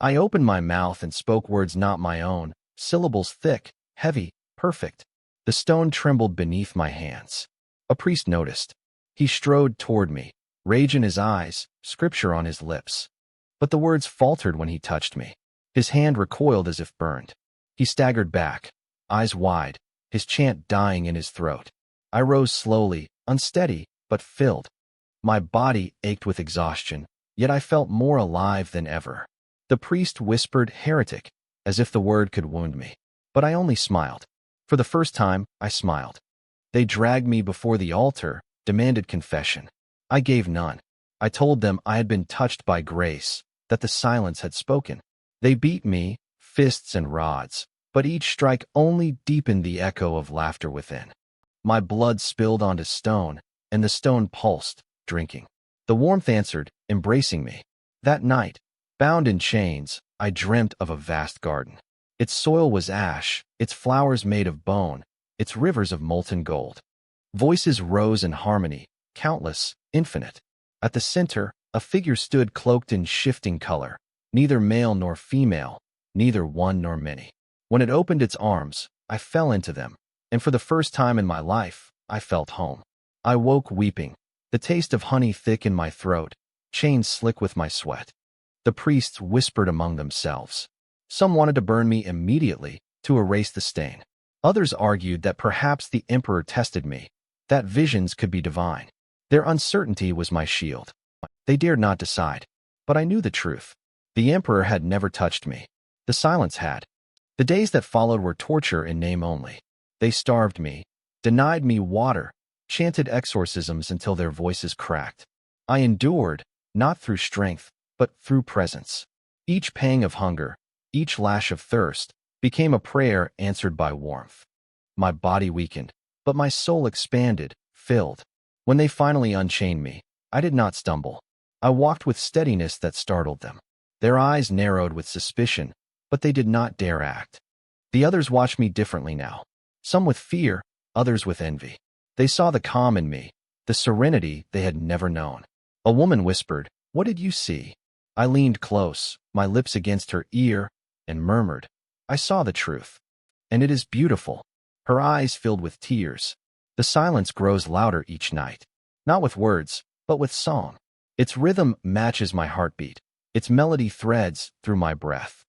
I opened my mouth and spoke words not my own, syllables thick, heavy, perfect. The stone trembled beneath my hands. A priest noticed. He strode toward me, rage in his eyes, scripture on his lips. But the words faltered when he touched me. His hand recoiled as if burned. He staggered back, eyes wide, his chant dying in his throat. I rose slowly, unsteady, but filled. My body ached with exhaustion, yet I felt more alive than ever. The priest whispered heretic, as if the word could wound me. But I only smiled. For the first time, I smiled. They dragged me before the altar, demanded confession. I gave none. I told them I had been touched by grace, that the silence had spoken. They beat me, fists and rods, but each strike only deepened the echo of laughter within. My blood spilled onto stone, and the stone pulsed, drinking. The warmth answered, embracing me. That night, bound in chains, I dreamt of a vast garden. Its soil was ash, its flowers made of bone, its rivers of molten gold. Voices rose in harmony, countless, infinite. At the center, a figure stood cloaked in shifting color, neither male nor female, neither one nor many. When it opened its arms, I fell into them, and for the first time in my life, I felt home. I woke weeping, the taste of honey thick in my throat, chains slick with my sweat. The priests whispered among themselves. Some wanted to burn me immediately, to erase the stain. Others argued that perhaps the emperor tested me, that visions could be divine. Their uncertainty was my shield. They dared not decide, but I knew the truth. The emperor had never touched me. The silence had. The days that followed were torture in name only. They starved me, denied me water, chanted exorcisms until their voices cracked. I endured, not through strength, but through presence. Each pang of hunger, each lash of thirst, became a prayer answered by warmth. My body weakened, but my soul expanded, filled. When they finally unchained me, I did not stumble. I walked with steadiness that startled them. Their eyes narrowed with suspicion, but they did not dare act. The others watched me differently now. Some with fear, others with envy. They saw the calm in me, the serenity they had never known. A woman whispered, "What did you see?" I leaned close, my lips against her ear, and murmured, "I saw the truth. And it is beautiful." Her eyes filled with tears. The silence grows louder each night, not with words, but with song. Its rhythm matches my heartbeat. Its melody threads through my breath.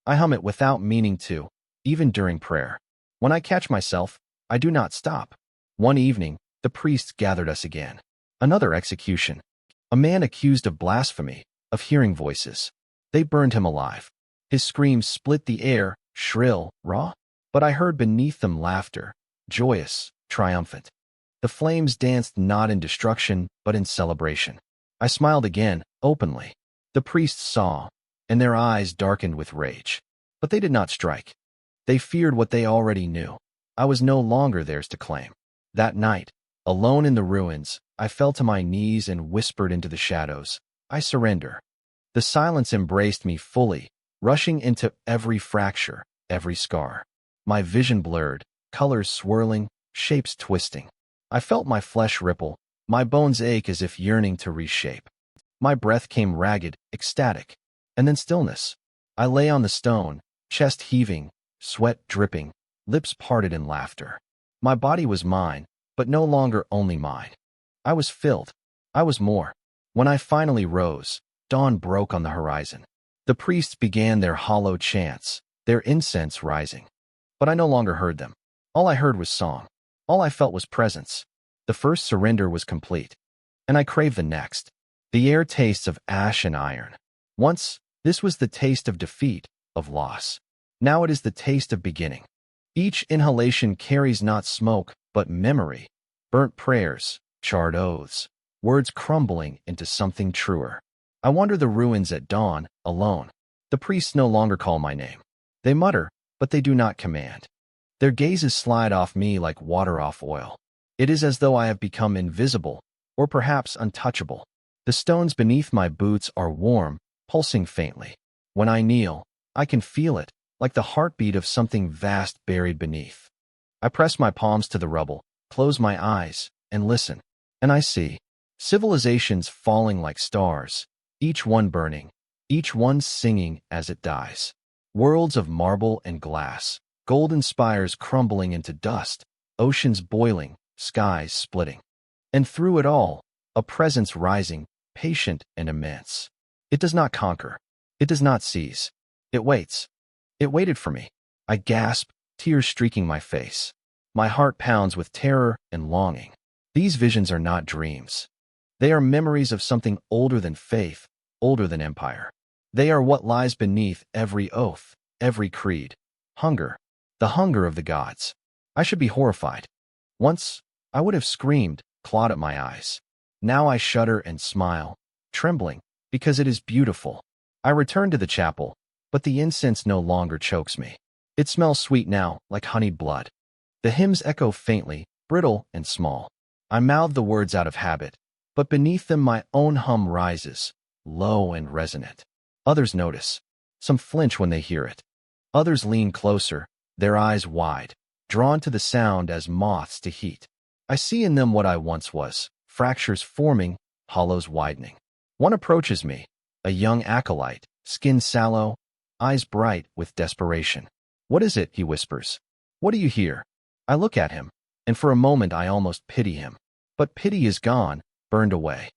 I hum it without meaning to, even during prayer. When I catch myself, I do not stop. One evening, the priests gathered us again. Another execution. A man accused of blasphemy, of hearing voices. They burned him alive. His screams split the air, shrill, raw. But I heard beneath them laughter, joyous, triumphant. The flames danced not in destruction, but in celebration. I smiled again, openly. The priests saw, and their eyes darkened with rage. But they did not strike. They feared what they already knew. I was no longer theirs to claim. That night, alone in the ruins, I fell to my knees and whispered into the shadows, "I surrender." The silence embraced me fully, rushing into every fracture, every scar. My vision blurred, colors swirling, shapes twisting. I felt my flesh ripple, my bones ache as if yearning to reshape. My breath came ragged, ecstatic, and then stillness. I lay on the stone, chest heaving, sweat dripping, lips parted in laughter. My body was mine, but no longer only mine. I was filled. I was more. When I finally rose, dawn broke on the horizon. The priests began their hollow chants, their incense rising. But I no longer heard them. All I heard was song. All I felt was presence. The first surrender was complete, and I craved the next. The air tastes of ash and iron. Once, this was the taste of defeat, of loss. Now it is the taste of beginning. Each inhalation carries not smoke, but memory, burnt prayers, charred oaths, words crumbling into something truer. I wander the ruins at dawn, alone. The priests no longer call my name. They mutter, but they do not command. Their gazes slide off me like water off oil. It is as though I have become invisible, or perhaps untouchable. The stones beneath my boots are warm, pulsing faintly. When I kneel, I can feel it, like the heartbeat of something vast buried beneath. I press my palms to the rubble, close my eyes, and listen. And I see civilizations falling like stars, each one burning, each one singing as it dies. Worlds of marble and glass, golden spires crumbling into dust, oceans boiling, skies splitting. And through it all, a presence rising, patient and immense. It does not conquer. It does not seize. It waits. It waited for me. I gasp, tears streaking my face. My heart pounds with terror and longing. These visions are not dreams. They are memories of something older than faith, older than empire. They are what lies beneath every oath, every creed. Hunger. The hunger of the gods. I should be horrified. Once, I would have screamed, clawed at my eyes. Now I shudder and smile, trembling, because it is beautiful. I return to the chapel, but the incense no longer chokes me. It smells sweet now, like honeyed blood. The hymns echo faintly, brittle and small. I mouth the words out of habit, but beneath them my own hum rises, low and resonant. Others notice. Some flinch when they hear it. Others lean closer, their eyes wide, drawn to the sound as moths to heat. I see in them what I once was, fractures forming, hollows widening. One approaches me, a young acolyte, skin sallow, eyes bright with desperation. "What is it?" he whispers. "What do you hear?" I look at him, and for a moment I almost pity him. But pity is gone, burned away.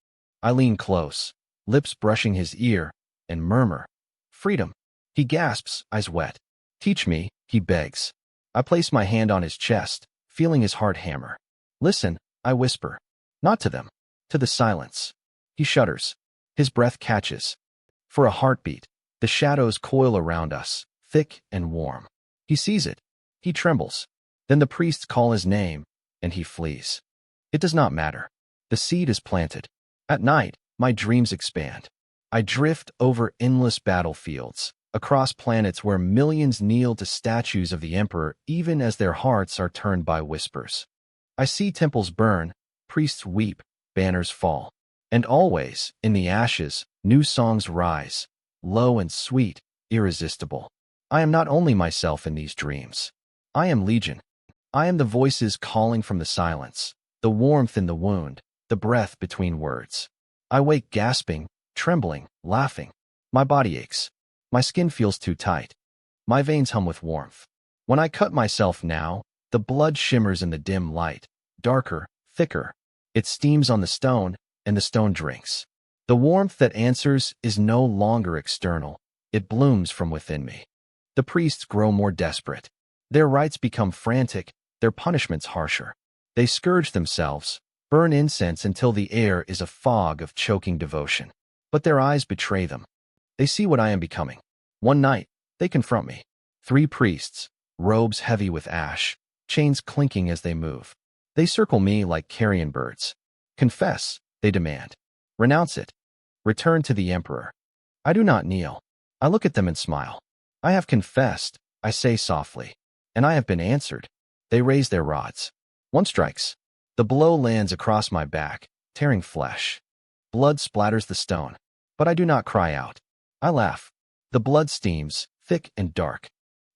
I lean close, lips brushing his ear, and murmur, "Freedom." He gasps, eyes wet. "Teach me," he begs. I place my hand on his chest, feeling his heart hammer. "Listen," I whisper. Not to them, to the silence. He shudders. His breath catches. For a heartbeat, the shadows coil around us, thick and warm. He sees it. He trembles. Then the priests call his name, and he flees. It does not matter. The seed is planted. At night, my dreams expand. I drift over endless battlefields, across planets where millions kneel to statues of the Emperor even as their hearts are turned by whispers. I see temples burn, priests weep, banners fall. And always, in the ashes, new songs rise, low and sweet, irresistible. I am not only myself in these dreams. I am Legion. I am the voices calling from the silence, the warmth in the wound, the breath between words. I wake gasping, trembling, laughing. My body aches. My skin feels too tight. My veins hum with warmth. When I cut myself now, the blood shimmers in the dim light, darker, thicker. It steams on the stone, and the stone drinks. The warmth that answers is no longer external. It blooms from within me. The priests grow more desperate. Their rites become frantic, their punishments harsher. They scourge themselves, burn incense until the air is a fog of choking devotion. But their eyes betray them. They see what I am becoming. One night, they confront me. 3 priests, robes heavy with ash, chains clinking as they move. They circle me like carrion birds. "Confess," they demand. "Renounce it. Return to the Emperor." I do not kneel. I look at them and smile. "I have confessed," I say softly, "and I have been answered." They raise their rods. One strikes. The blow lands across my back, tearing flesh. Blood splatters the stone. But I do not cry out. I laugh. The blood steams, thick and dark.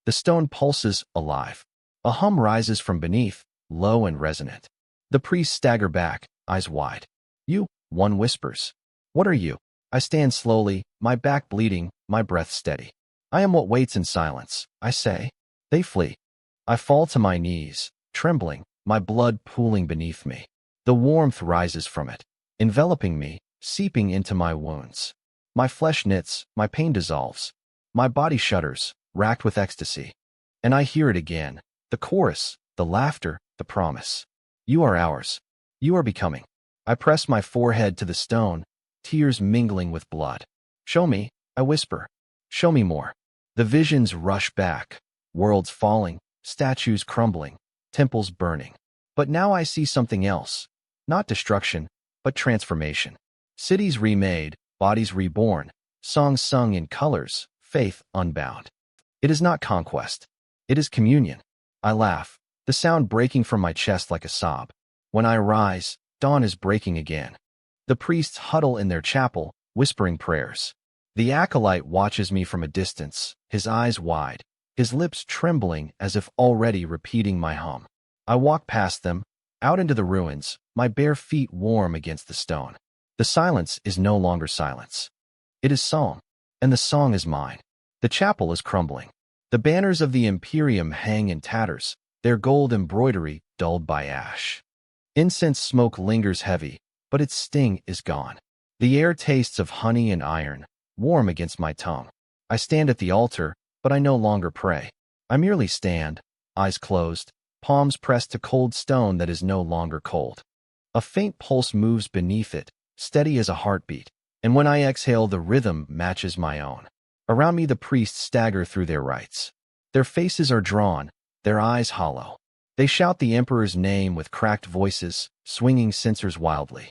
The stone pulses, alive. A hum rises from beneath, low and resonant. The priests stagger back, eyes wide. You, one whispers. What are you? I stand slowly, my back bleeding, my breath steady. I am what waits in silence, I say. They flee. I fall to my knees, trembling, my blood pooling beneath me. The warmth rises from it, enveloping me, seeping into my wounds. My flesh knits, my pain dissolves. My body shudders, racked with ecstasy. And I hear it again, the chorus, the laughter, the promise. You are ours. You are becoming. I press my forehead to the stone, tears mingling with blood. Show me, I whisper. Show me more. The visions rush back, worlds falling, statues crumbling, temples burning. But now I see something else. Not destruction, but transformation. Cities remade, bodies reborn, songs sung in colors, faith unbound. It is not conquest. It is communion. I laugh, the sound breaking from my chest like a sob. When I rise, dawn is breaking again. The priests huddle in their chapel, whispering prayers. The acolyte watches me from a distance, his eyes wide, his lips trembling as if already repeating my hum. I walk past them, out into the ruins, my bare feet warm against the stone. The silence is no longer silence. It is song, and the song is mine. The chapel is crumbling. The banners of the Imperium hang in tatters, their gold embroidery dulled by ash. Incense smoke lingers heavy, but its sting is gone. The air tastes of honey and iron, warm against my tongue. I stand at the altar, but I no longer pray. I merely stand, eyes closed, palms pressed to cold stone that is no longer cold. A faint pulse moves beneath it, steady as a heartbeat, and when I exhale, the rhythm matches my own. Around me, the priests stagger through their rites. Their faces are drawn, their eyes hollow. They shout the emperor's name with cracked voices, swinging censers wildly.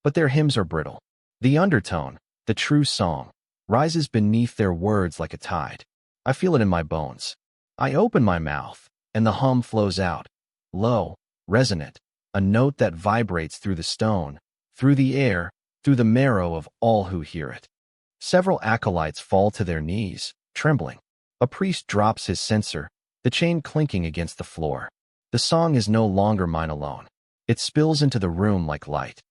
But their hymns are brittle. The undertone, the true song, rises beneath their words like a tide. I feel it in my bones. I open my mouth, and the hum flows out, low, resonant, a note that vibrates through the stone, through the air, through the marrow of all who hear it. Several acolytes fall to their knees, trembling. A priest drops his censer, the chain clinking against the floor. The song is no longer mine alone. It spills into the room like light.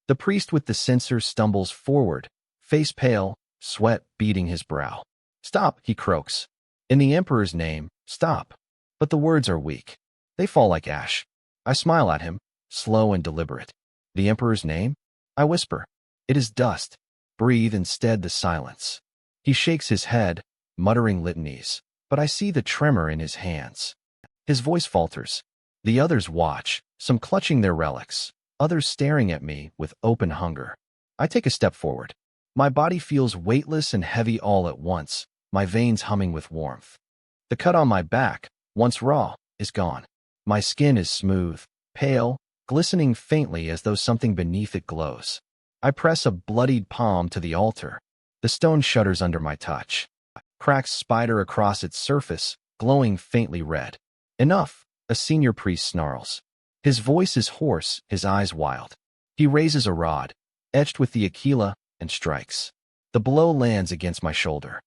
The priest with the censer stumbles forward, face pale, sweat beading his brow. Stop, he croaks. In the emperor's name, stop. But the words are weak. They fall like ash. I smile at him, slow and deliberate. The emperor's name? I whisper. It is dust. Breathe instead the silence. He shakes his head, muttering litanies, but I see the tremor in his hands. His voice falters. The others watch, some clutching their relics, others staring at me with open hunger. I take a step forward. My body feels weightless and heavy all at once, my veins humming with warmth. The cut on my back, once raw, is gone. My skin is smooth, pale, glistening faintly as though something beneath it glows. I press a bloodied palm to the altar. The stone shudders under my touch. Cracks spider across its surface, glowing faintly red. Enough, a senior priest snarls. His voice is hoarse, his eyes wild. He raises a rod, etched with the Aquila, and strikes. The blow lands against my shoulder.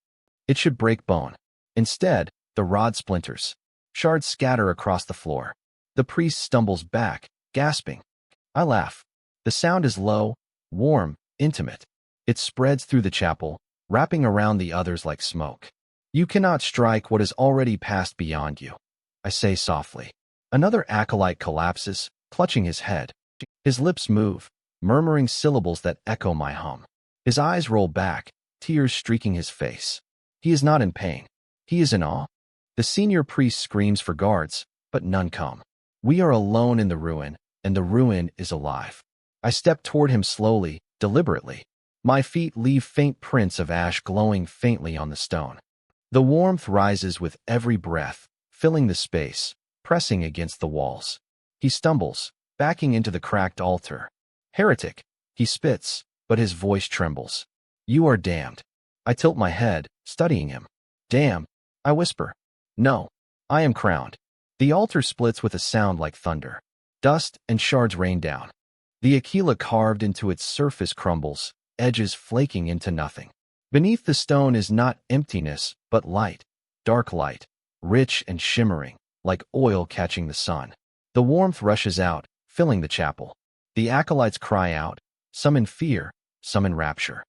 It should break bone. Instead, the rod splinters. Shards scatter across the floor. The priest stumbles back, gasping. I laugh. The sound is low, warm, intimate. It spreads through the chapel, wrapping around the others like smoke. You cannot strike what has already passed beyond you, I say softly. Another acolyte collapses, clutching his head. His lips move, murmuring syllables that echo my hum. His eyes roll back, tears streaking his face. He is not in pain. He is in awe. The senior priest screams for guards, but none come. We are alone in the ruin, and the ruin is alive. I step toward him slowly, deliberately. My feet leave faint prints of ash glowing faintly on the stone. The warmth rises with every breath, filling the space, pressing against the walls. He stumbles, backing into the cracked altar. Heretic, he spits, but his voice trembles. You are damned. I tilt my head, studying him. Damned, I whisper. No, I am crowned. The altar splits with a sound like thunder. Dust and shards rain down. The Aquila carved into its surface crumbles, edges flaking into nothing. Beneath the stone is not emptiness, but light, dark light, rich and shimmering, like oil catching the sun. The warmth rushes out, filling the chapel. The acolytes cry out, some in fear, some in rapture.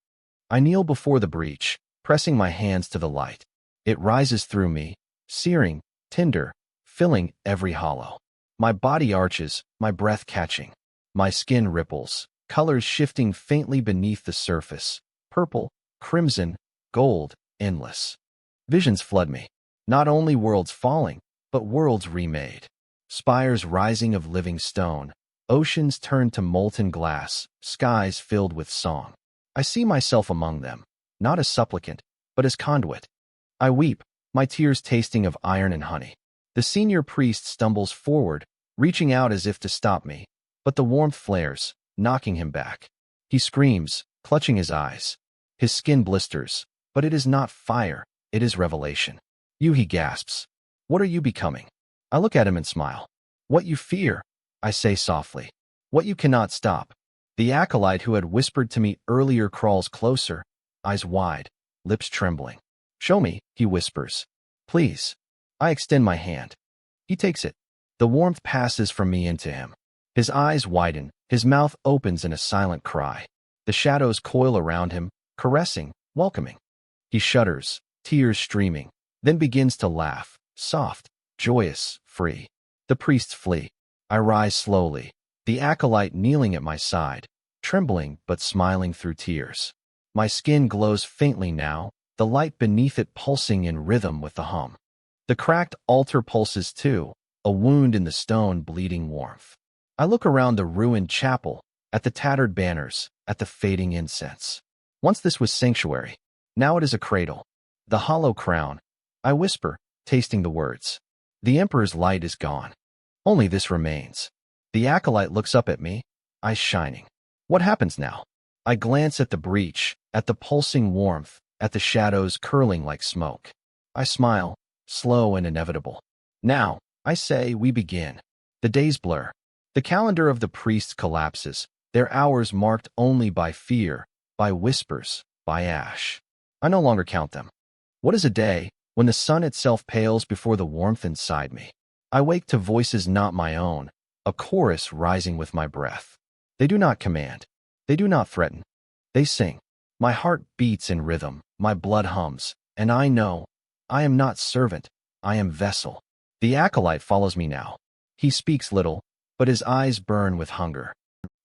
I kneel before the breach, pressing my hands to the light. It rises through me, searing, tender, filling every hollow. My body arches, my breath catching. My skin ripples, colors shifting faintly beneath the surface. Purple, crimson, gold, endless. Visions flood me. Not only worlds falling, but worlds remade. Spires rising of living stone, oceans turned to molten glass, skies filled with song. I see myself among them, not as supplicant, but as conduit. I weep, my tears tasting of iron and honey. The senior priest stumbles forward, reaching out as if to stop me, but the warmth flares, knocking him back. He screams, clutching his eyes. His skin blisters, but it is not fire, it is revelation. You, he gasps. What are you becoming? I look at him and smile. What you fear, I say softly. What you cannot stop. The acolyte who had whispered to me earlier crawls closer, eyes wide, lips trembling. Show me, he whispers. Please. I extend my hand. He takes it. The warmth passes from me into him. His eyes widen, his mouth opens in a silent cry. The shadows coil around him, caressing, welcoming. He shudders, tears streaming, then begins to laugh, soft, joyous, free. The priests flee. I rise slowly, the acolyte kneeling at my side, trembling but smiling through tears. My skin glows faintly now, the light beneath it pulsing in rhythm with the hum. The cracked altar pulses too, a wound in the stone bleeding warmth. I look around the ruined chapel, at the tattered banners, at the fading incense. Once this was sanctuary, now it is a cradle. The hollow crown. I whisper, tasting the words. The emperor's light is gone. Only this remains. The acolyte looks up at me, eyes shining. What happens now? I glance at the breach, at the pulsing warmth, at the shadows curling like smoke. I smile, slow and inevitable. Now, I say, we begin. The days blur. The calendar of the priests collapses, their hours marked only by fear, by whispers, by ash. I no longer count them. What is a day, when the sun itself pales before the warmth inside me? I wake to voices not my own, a chorus rising with my breath. They do not command. They do not threaten. They sing. My heart beats in rhythm, my blood hums, and I know, I am not servant, I am vessel. The acolyte follows me now. He speaks little, but his eyes burn with hunger.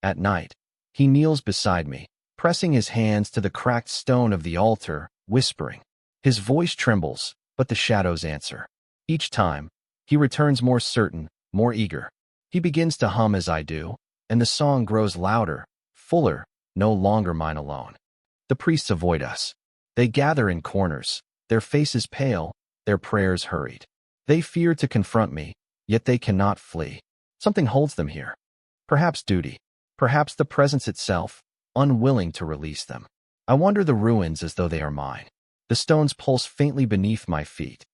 At night, he kneels beside me, pressing his hands to the cracked stone of the altar, whispering. His voice trembles, but the shadows answer. Each time, he returns more certain, more eager. He begins to hum as I do, and the song grows louder, fuller, no longer mine alone. The priests avoid us. They gather in corners, their faces pale, their prayers hurried. They fear to confront me, yet they cannot flee. Something holds them here. Perhaps duty, perhaps the presence itself, unwilling to release them. I wander the ruins as though they are mine. The stones pulse faintly beneath my feet.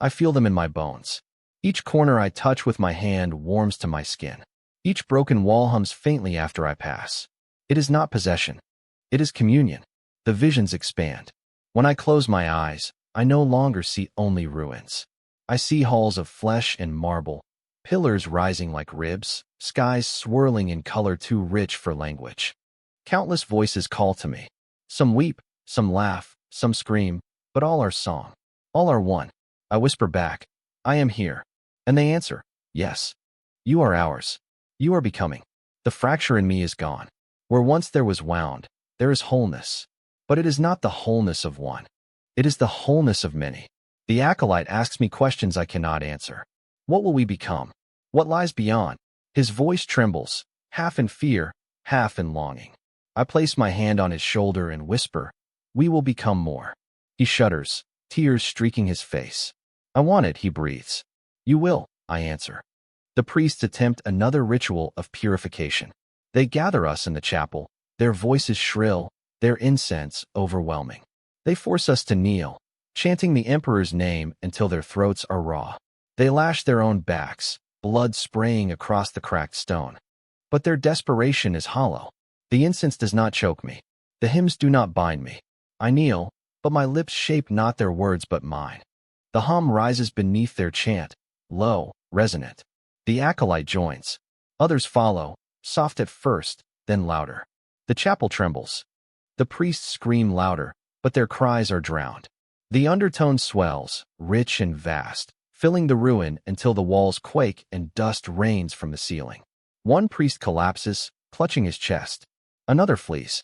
I feel them in my bones. Each corner I touch with my hand warms to my skin. Each broken wall hums faintly after I pass. It is not possession. It is communion. The visions expand. When I close my eyes, I no longer see only ruins. I see halls of flesh and marble, pillars rising like ribs, skies swirling in color too rich for language. Countless voices call to me. Some weep, some laugh, some scream, but all are song. All are one. I whisper back, I am here. And they answer, yes. You are ours. You are becoming. The fracture in me is gone. Where once there was wound, there is wholeness. But it is not the wholeness of one. It is the wholeness of many. The acolyte asks me questions I cannot answer. What will we become? What lies beyond? His voice trembles, half in fear, half in longing. I place my hand on his shoulder and whisper, we will become more. He shudders, tears streaking his face. I want it, he breathes. You will, I answer. The priests attempt another ritual of purification. They gather us in the chapel, their voices shrill, their incense overwhelming. They force us to kneel, chanting the emperor's name until their throats are raw. They lash their own backs, blood spraying across the cracked stone. But their desperation is hollow. The incense does not choke me. The hymns do not bind me. I kneel, but my lips shape not their words but mine. The hum rises beneath their chant, low, resonant. The acolyte joins. Others follow, soft at first, then louder. The chapel trembles. The priests scream louder, but their cries are drowned. The undertone swells, rich and vast, filling the ruin until the walls quake and dust rains from the ceiling. One priest collapses, clutching his chest. Another flees.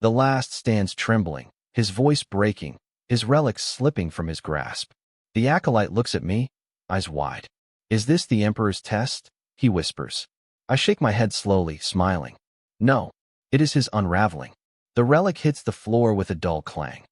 The last stands trembling, his voice breaking, his relics slipping from his grasp. The acolyte looks at me, eyes wide. "Is this the Emperor's test?" he whispers. I shake my head slowly, smiling. No, it is his unraveling. The relic hits the floor with a dull clang.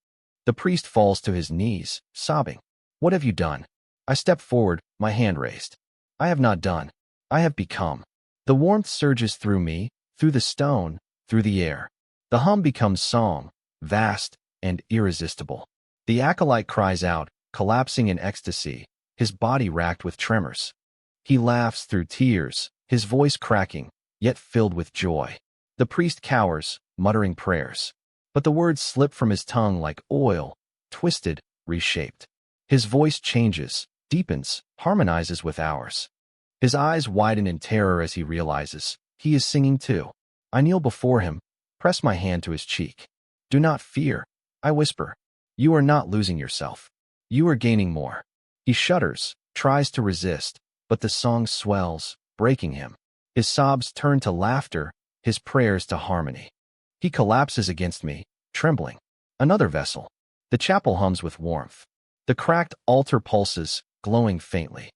The priest falls to his knees, sobbing. "What have you done?" I step forward, my hand raised. "I have not done. I have become." The warmth surges through me, through the stone, through the air. The hum becomes song, vast and irresistible. The acolyte cries out, collapsing in ecstasy, his body racked with tremors. He laughs through tears, his voice cracking, yet filled with joy. The priest cowers, muttering prayers. But the words slip from his tongue like oil, twisted, reshaped. His voice changes, deepens, harmonizes with ours. His eyes widen in terror as he realizes he is singing too. I kneel before him, press my hand to his cheek. "Do not fear," I whisper. "You are not losing yourself. You are gaining more." He shudders, tries to resist, but the song swells, breaking him. His sobs turn to laughter, his prayers to harmony. He collapses against me, trembling. Another vessel. The chapel hums with warmth. The cracked altar pulses, glowing faintly.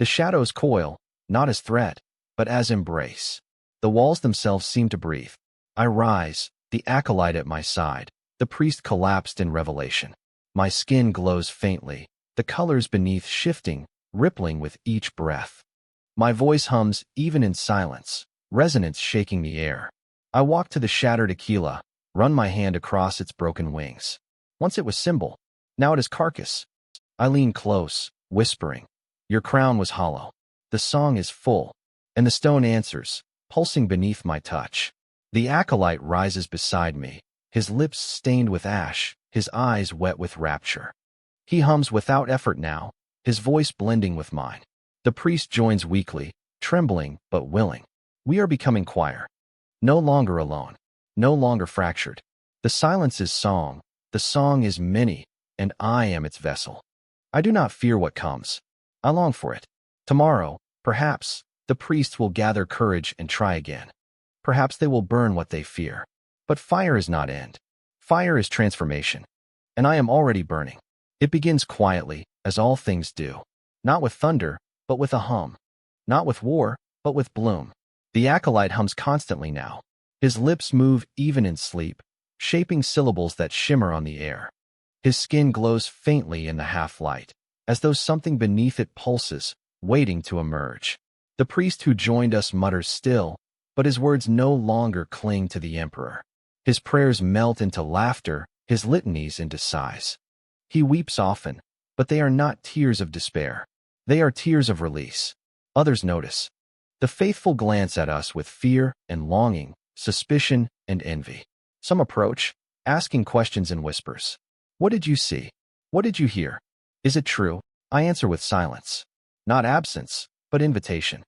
The shadows coil, not as threat, but as embrace. The walls themselves seem to breathe. I rise, the acolyte at my side. The priest collapsed in revelation. My skin glows faintly, the colors beneath shifting, rippling with each breath. My voice hums even in silence, resonance shaking the air. I walk to the shattered Aquila, run my hand across its broken wings. Once it was symbol, now it is carcass. I lean close, whispering, "Your crown was hollow. The song is full." And the stone answers, pulsing beneath my touch. The acolyte rises beside me, his lips stained with ash, his eyes wet with rapture. He hums without effort now, his voice blending with mine. The priest joins weakly, trembling but willing. We are becoming choir. No longer alone, no longer fractured. The silence is song, the song is many, and I am its vessel. I do not fear what comes. I long for it. Tomorrow, perhaps, the priests will gather courage and try again. Perhaps they will burn what they fear. But fire is not end. Fire is transformation. And I am already burning. It begins quietly, as all things do. Not with thunder, but with a hum. Not with war, but with bloom. The acolyte hums constantly now. His lips move even in sleep, shaping syllables that shimmer on the air. His skin glows faintly in the half-light, as though something beneath it pulses, waiting to emerge. The priest who joined us mutters still, but his words no longer cling to the emperor. His prayers melt into laughter, his litanies into sighs. He weeps often, but they are not tears of despair. They are tears of release. Others notice. The faithful glance at us with fear and longing, suspicion and envy. Some approach, asking questions in whispers. "What did you see? What did you hear? Is it true?" I answer with silence. Not absence, but invitation.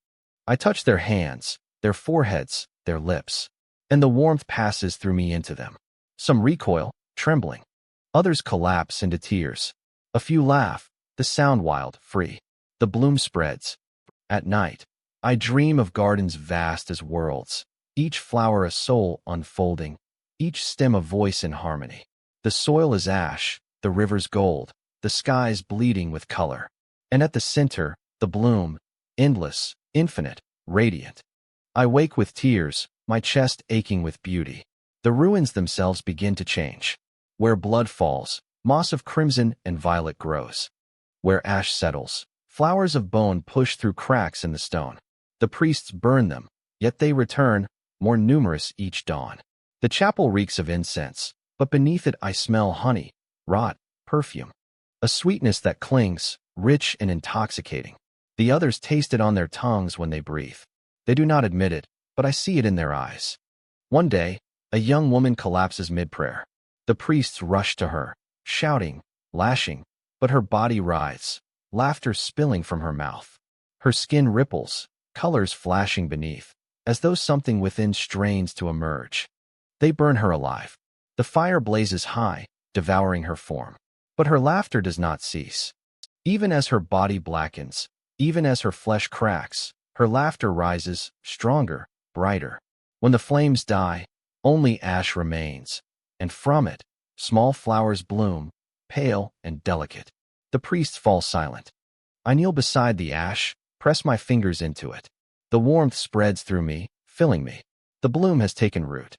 I touch their hands, their foreheads, their lips, and the warmth passes through me into them. Some recoil, trembling. Others collapse into tears. A few laugh, the sound wild, free. The bloom spreads. At night, I dream of gardens vast as worlds, each flower a soul unfolding, each stem a voice in harmony. The soil is ash, the rivers gold, the skies bleeding with color. And at the center, the bloom, endless, infinite, radiant. I wake with tears, my chest aching with beauty. The ruins themselves begin to change. Where blood falls, moss of crimson and violet grows. Where ash settles, flowers of bone push through cracks in the stone. The priests burn them, yet they return, more numerous each dawn. The chapel reeks of incense, but beneath it I smell honey, rot, perfume. A sweetness that clings, rich and intoxicating. The others taste it on their tongues when they breathe. They do not admit it, but I see it in their eyes. One day, a young woman collapses mid-prayer. The priests rush to her, shouting, lashing, but her body writhes, laughter spilling from her mouth. Her skin ripples, colors flashing beneath, as though something within strains to emerge. They burn her alive. The fire blazes high, devouring her form. But her laughter does not cease. Even as her body blackens, even as her flesh cracks, her laughter rises, stronger, brighter. When the flames die, only ash remains, and from it, small flowers bloom, pale and delicate. The priests fall silent. I kneel beside the ash, press my fingers into it. The warmth spreads through me, filling me. The bloom has taken root.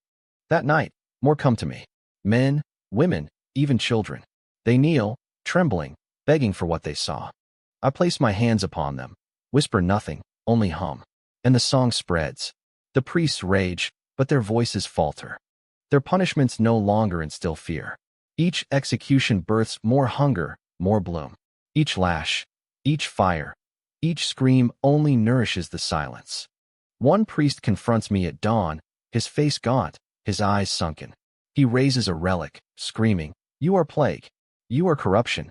That night, more come to me. Men, women, even children. They kneel, trembling, begging for what they saw. I place my hands upon them, whisper nothing, only hum. And the song spreads. The priests rage, but their voices falter. Their punishments no longer instill fear. Each execution births more hunger, more bloom. Each lash, each fire, each scream only nourishes the silence. One priest confronts me at dawn, his face gaunt, his eyes sunken. He raises a relic, screaming, "You are plague. You are corruption.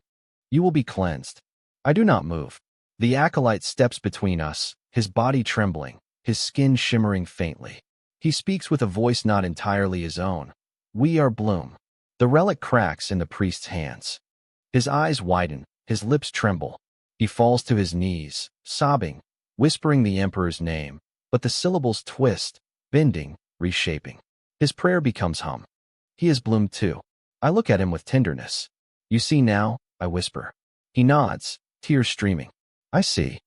You will be cleansed." I do not move. The acolyte steps between us, his body trembling, his skin shimmering faintly. He speaks with a voice not entirely his own. "We are bloom." The relic cracks in the priest's hands. His eyes widen, his lips tremble. He falls to his knees, sobbing, whispering the emperor's name, but the syllables twist, bending, reshaping. His prayer becomes hum. He is bloomed too. I look at him with tenderness. "You see now?" I whisper. He nods, tears streaming. I see.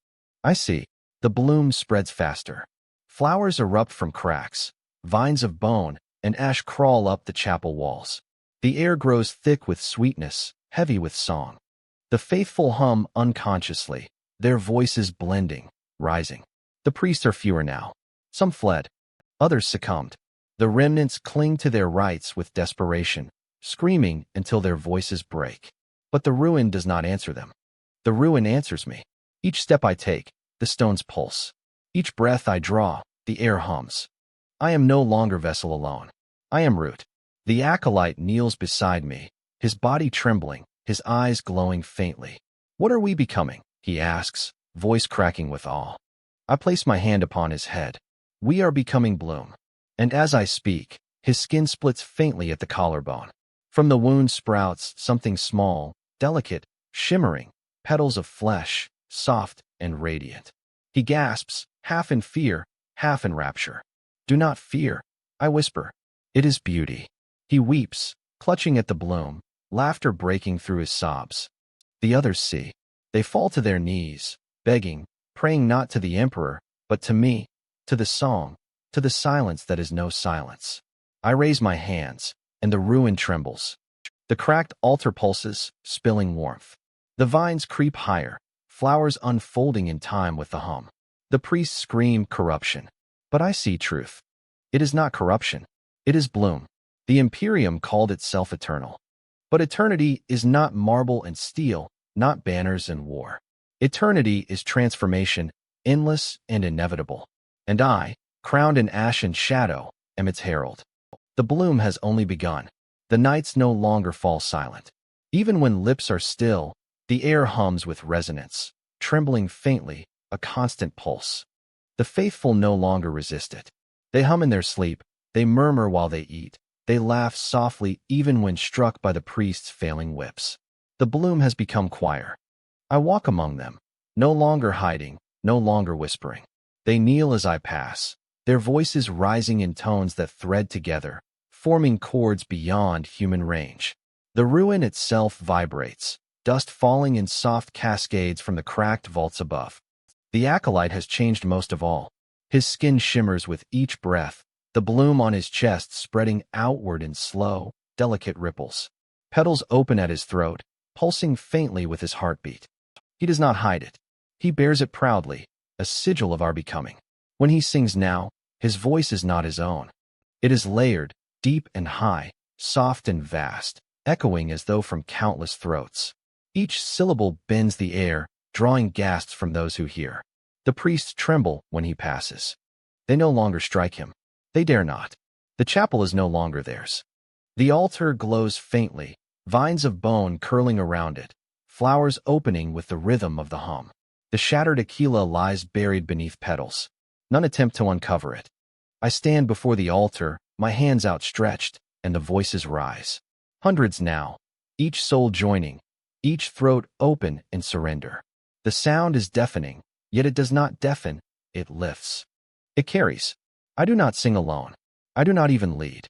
I see." The bloom spreads faster. Flowers erupt from cracks. Vines of bone and ash crawl up the chapel walls. The air grows thick with sweetness, heavy with song. The faithful hum unconsciously, their voices blending, rising. The priests are fewer now. Some fled. Others succumbed. The remnants cling to their rites with desperation, screaming until their voices break. But the ruin does not answer them. The ruin answers me. Each step I take, the stones pulse. Each breath I draw, the air hums. I am no longer vessel alone. I am root. The acolyte kneels beside me, his body trembling, his eyes glowing faintly. "What are we becoming?" he asks, voice cracking with awe. I place my hand upon his head. "We are becoming bloom." And as I speak, his skin splits faintly at the collarbone. From the wound sprouts something small, delicate, shimmering, petals of flesh, soft and radiant. He gasps, half in fear, half in rapture. "Do not fear," I whisper. "It is beauty." He weeps, clutching at the bloom, laughter breaking through his sobs. The others see. They fall to their knees, begging, praying not to the emperor, but to me, to the song, to the silence that is no silence. I raise my hands, and the ruin trembles. The cracked altar pulses, spilling warmth. The vines creep higher, flowers unfolding in time with the hum. The priests scream corruption. But I see truth. It is not corruption. It is bloom. The Imperium called itself eternal. But eternity is not marble and steel, not banners and war. Eternity is transformation, endless and inevitable. And I, crowned in ash and shadow, am its herald. The bloom has only begun. The nights no longer fall silent. Even when lips are still, the air hums with resonance, trembling faintly, a constant pulse. The faithful no longer resist it. They hum in their sleep, they murmur while they eat, they laugh softly even when struck by the priest's failing whips. The bloom has become choir. I walk among them, no longer hiding, no longer whispering. They kneel as I pass, their voices rising in tones that thread together, forming chords beyond human range. The ruin itself vibrates, dust falling in soft cascades from the cracked vaults above. The acolyte has changed most of all. His skin shimmers with each breath, the bloom on his chest spreading outward in slow, delicate ripples. Petals open at his throat, pulsing faintly with his heartbeat. He does not hide it. He bears it proudly, a sigil of our becoming. When he sings now, his voice is not his own. It is layered, deep and high, soft and vast, echoing as though from countless throats. Each syllable bends the air, drawing gasps from those who hear. The priests tremble when he passes. They no longer strike him. They dare not. The chapel is no longer theirs. The altar glows faintly, vines of bone curling around it, flowers opening with the rhythm of the hum. The shattered aquila lies buried beneath petals. none attempt to uncover it. I stand before the altar, my hands outstretched, and the voices rise. Hundreds now, each soul joining, each throat open in surrender. The sound is deafening, yet it does not deafen, it lifts. It carries. I do not sing alone. I do not even lead.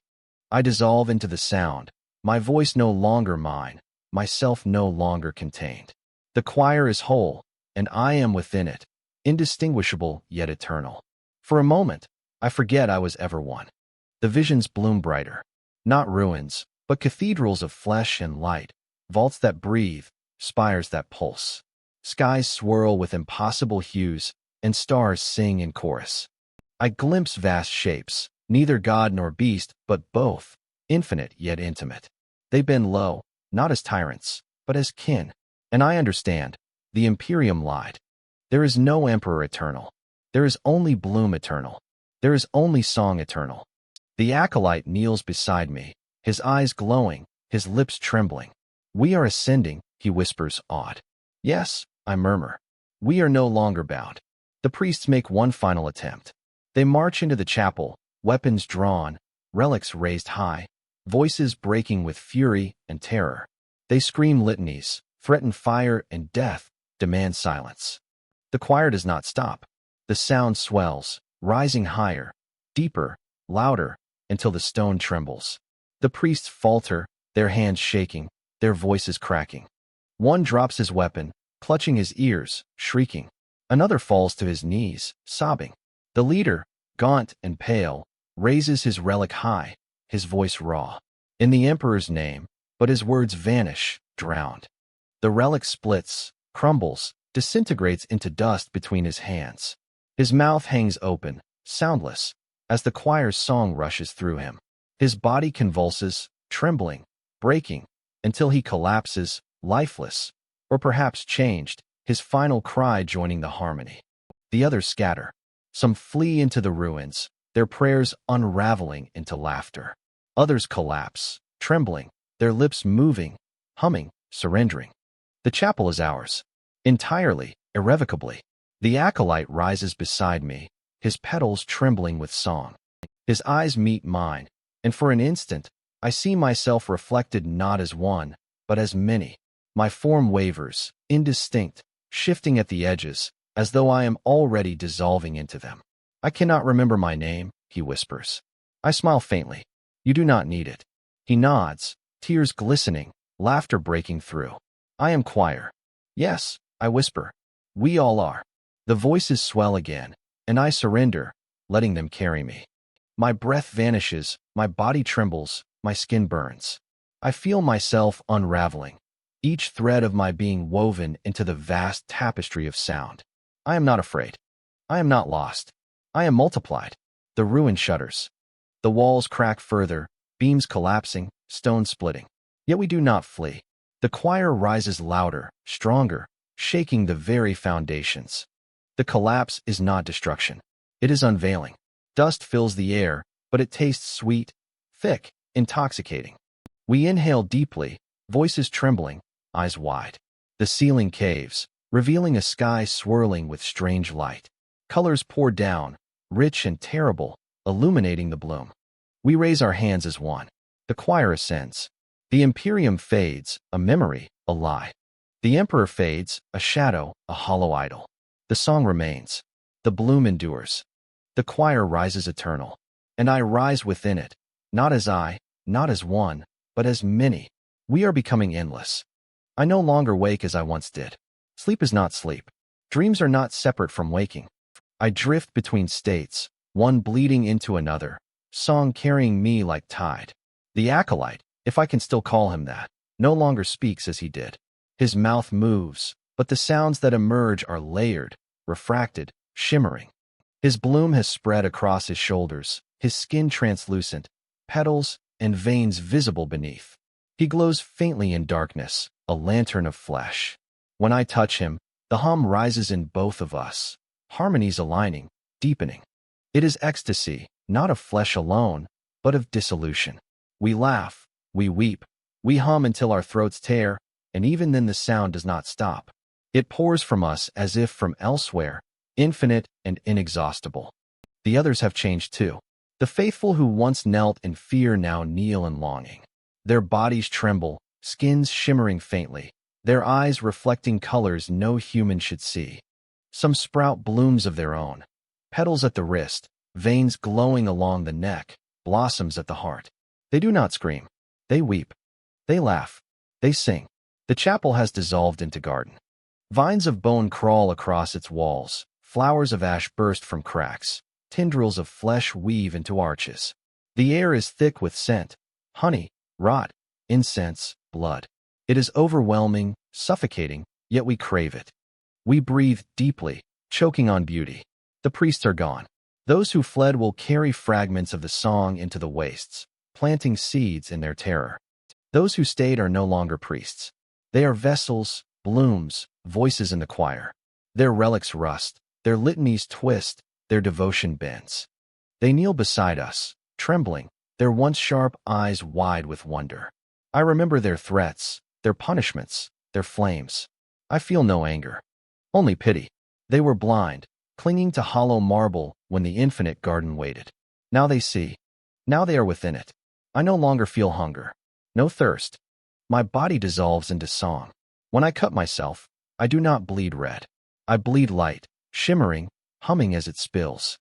I dissolve into the sound, my voice no longer mine, myself no longer contained. The choir is whole, and I am within it, indistinguishable yet eternal. For a moment, I forget I was ever one. The visions bloom brighter. Not ruins, but cathedrals of flesh and light, vaults that breathe, spires that pulse. Skies swirl with impossible hues, and stars sing in chorus. I glimpse vast shapes, neither god nor beast, but both, infinite yet intimate. They bend low, not as tyrants, but as kin. And I understand, the Imperium lied. There is no emperor eternal. There is only bloom eternal. There is only song eternal. The acolyte kneels beside me, his eyes glowing, his lips trembling. We are ascending, he whispers, awed. Yes, I murmur. We are no longer bound. The priests make one final attempt. They march into the chapel, weapons drawn, relics raised high, voices breaking with fury and terror. They scream litanies, threaten fire and death, demand silence. The choir does not stop. The sound swells, rising higher, deeper, louder, until the stone trembles. The priests falter, their hands shaking, their voices cracking. One drops his weapon, clutching his ears, shrieking. Another falls to his knees, sobbing. The leader, gaunt and pale, raises his relic high, his voice raw. In the Emperor's name, but his words vanish, drowned. The relic splits, crumbles, disintegrates into dust between his hands. His mouth hangs open, soundless, as the choir's song rushes through him. His body convulses, trembling, breaking, until he collapses, lifeless, or perhaps changed, his final cry joining the harmony. The others scatter. Some flee into the ruins, their prayers unraveling into laughter. Others collapse, trembling, their lips moving, humming, surrendering. The chapel is ours. Entirely, irrevocably. The acolyte rises beside me, his petals trembling with song. His eyes meet mine, and for an instant, I see myself reflected not as one, but as many. My form wavers, indistinct, shifting at the edges, as though I am already dissolving into them. I cannot remember my name, he whispers. I smile faintly. You do not need it. He nods, tears glistening, laughter breaking through. I am choir. Yes, I whisper. We all are. The voices swell again, and I surrender, letting them carry me. My breath vanishes, my body trembles, my skin burns. I feel myself unraveling, each thread of my being woven into the vast tapestry of sound. I am not afraid. I am not lost. I am multiplied. The ruin shudders. The walls crack further, beams collapsing, stones splitting. Yet we do not flee. The choir rises louder, stronger, shaking the very foundations. The collapse is not destruction. It is unveiling. Dust fills the air, but it tastes sweet, thick, intoxicating. We inhale deeply, voices trembling, eyes wide. The ceiling caves, revealing a sky swirling with strange light. Colors pour down, rich and terrible, illuminating the bloom. We raise our hands as one. The choir ascends. The Imperium fades, a memory, a lie. The Emperor fades, a shadow, a hollow idol. The song remains. The bloom endures. The choir rises eternal. And I rise within it, not as I, not as one, but as many. We are becoming endless. I no longer wake as I once did. Sleep is not sleep. Dreams are not separate from waking. I drift between states, one bleeding into another, song carrying me like tide. The acolyte, if I can still call him that, no longer speaks as he did. His mouth moves, but the sounds that emerge are layered, refracted, shimmering. His bloom has spread across his shoulders, his skin translucent, petals and veins visible beneath. He glows faintly in darkness, a lantern of flesh. When I touch him, the hum rises in both of us, harmonies aligning, deepening. It is ecstasy, not of flesh alone, but of dissolution. We laugh, we weep, we hum until our throats tear, and even then the sound does not stop. It pours from us as if from elsewhere, infinite and inexhaustible. The others have changed too. The faithful who once knelt in fear now kneel in longing. Their bodies tremble, skins shimmering faintly, their eyes reflecting colors no human should see. Some sprout blooms of their own, petals at the wrist, veins glowing along the neck, blossoms at the heart. They do not scream. They weep. They laugh. They sing. The chapel has dissolved into garden. Vines of bone crawl across its walls, flowers of ash burst from cracks, tendrils of flesh weave into arches. The air is thick with scent, honey, rot, incense, blood. It is overwhelming, suffocating, yet we crave it. We breathe deeply, choking on beauty. The priests are gone. Those who fled will carry fragments of the song into the wastes, planting seeds in their terror. Those who stayed are no longer priests. They are vessels, blooms, voices in the choir. Their relics rust, their litanies twist, their devotion bends. They kneel beside us, trembling, their once sharp eyes wide with wonder. I remember their threats, their punishments, their flames. I feel no anger, only pity. They were blind, clinging to hollow marble when the infinite garden waited. Now they see. Now they are within it. I no longer feel hunger, no thirst. My body dissolves into song. When I cut myself, I do not bleed red. I bleed light, shimmering, humming as it spills.